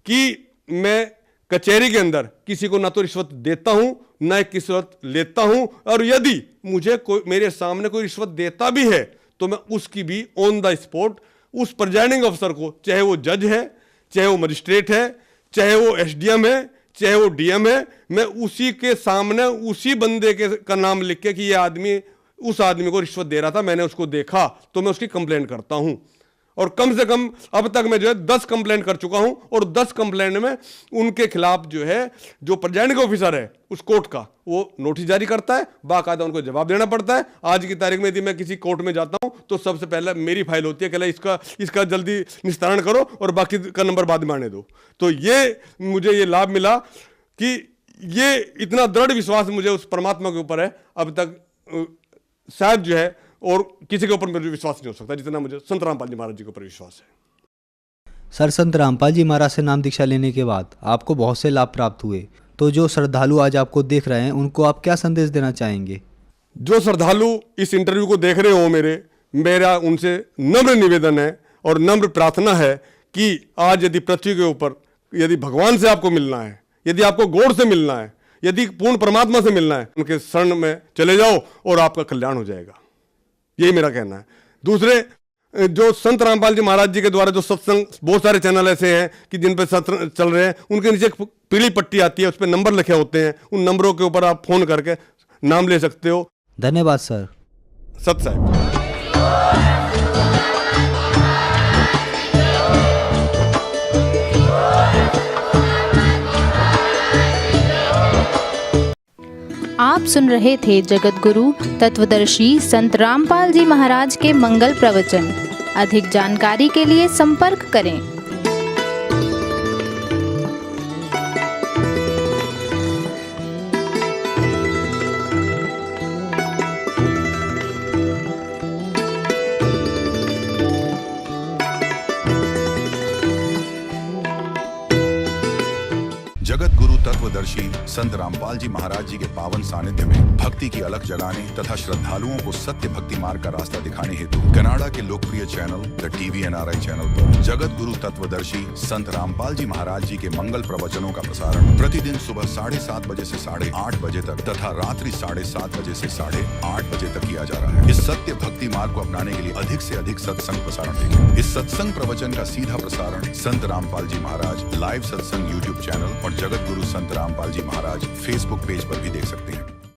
कि मैं कचहरी के अंदर किसी को ना तो रिश्वत देता हूं ना एक रिश्वत लेता हूं, और यदि मुझे कोई मेरे सामने कोई रिश्वत देता भी है तो मैं उसकी भी ऑन द स्पॉट उस प्रिजाइडिंग अफसर को, चाहे वो जज है, चाहे वो मजिस्ट्रेट है, चाहे वो SDM है, चाहे वो DM है, मैं उसी के सामने उसी बंदे का नाम लिख के कि ये आदमी उस आदमी को रिश्वत दे रहा था, मैंने उसको देखा, तो मैं उसकी कंप्लेंट करता हूं। और कम से कम अब तक मैं जो है 10 कंप्लेंट कर चुका हूं, और 10 कंप्लेंट में उनके खिलाफ जो है जो प्रिजाइडिंग ऑफिसर है उस कोर्ट का, वो नोटिस जारी करता है, बाकायदा उनको जवाब देना पड़ता है। आज की तारीख में यदि मैं किसी कोर्ट में जाता हूं तो सबसे पहले मेरी फाइल होती है कि इसका जल्दी निस्तारण करो और बाकी का नंबर बाद में आने दो। तो ये मुझे ये लाभ मिला कि ये इतना दृढ़ विश्वास मुझे उस परमात्मा के ऊपर है, अब तक शायद जो है और किसी के ऊपर मुझे विश्वास नहीं हो सकता जितना मुझे संत रामपाल जी महाराज जी के ऊपर विश्वास है। सर, संत रामपाल जी महाराज से नाम दीक्षा लेने के बाद आपको बहुत से लाभ प्राप्त हुए, तो जो श्रद्धालु आज आपको देख रहे हैं उनको आप क्या संदेश देना चाहेंगे? जो श्रद्धालु इस इंटरव्यू को देख रहे हो, मेरा उनसे नम्र निवेदन है और नम्र प्रार्थना है कि आज यदि पृथ्वी के ऊपर यदि भगवान से आपको मिलना है, यदि आपको गॉड से मिलना है, यदि पूर्ण परमात्मा से मिलना है, उनके शरण में चले जाओ और आपका कल्याण हो जाएगा। यही मेरा कहना है। दूसरे, जो संत रामपाल जी महाराज जी के द्वारा जो सत्संग, बहुत सारे चैनल ऐसे हैं कि जिन पर सत्संग चल रहे हैं, उनके नीचे एक पीली पट्टी आती है, उस पर नंबर लिखे होते हैं, उन नंबरों के ऊपर आप फोन करके नाम ले सकते हो। धन्यवाद सर। सत साहब। आप सुन रहे थे जगत गुरु तत्वदर्शी संत रामपाल जी महाराज के मंगल प्रवचन। अधिक जानकारी के लिए संपर्क करें। जगत गुरु तत्व तत्वदर्शी संत रामपाल जी महाराज जी के पावन सानिध्य में भक्ति की अलख जगाने तथा श्रद्धालुओं को सत्य भक्ति मार्ग का रास्ता दिखाने हेतु कनाडा के लोकप्रिय channel the TV NRI channel पर जगत गुरु तत्वदर्शी संत रामपाल जी महाराज जी के मंगल प्रवचनों का प्रसारण प्रतिदिन सुबह 7:30 बजे से 8:30 बजे तक तथा रात्रि 7:30 बजे से 8:30 बजे तक किया जा रहा है। इस सत्य भक्ति मार्ग को अपनाने के लिए अधिक से अधिक सत्संग प्रसारण देखें। इस सत्संग प्रवचन का सीधा प्रसारण संत रामपाल जी महाराज लाइव सत्संग YouTube चैनल और जगत गुरु संत रामपाल जी महाराज Facebook पेज पर भी देख सकते हैं।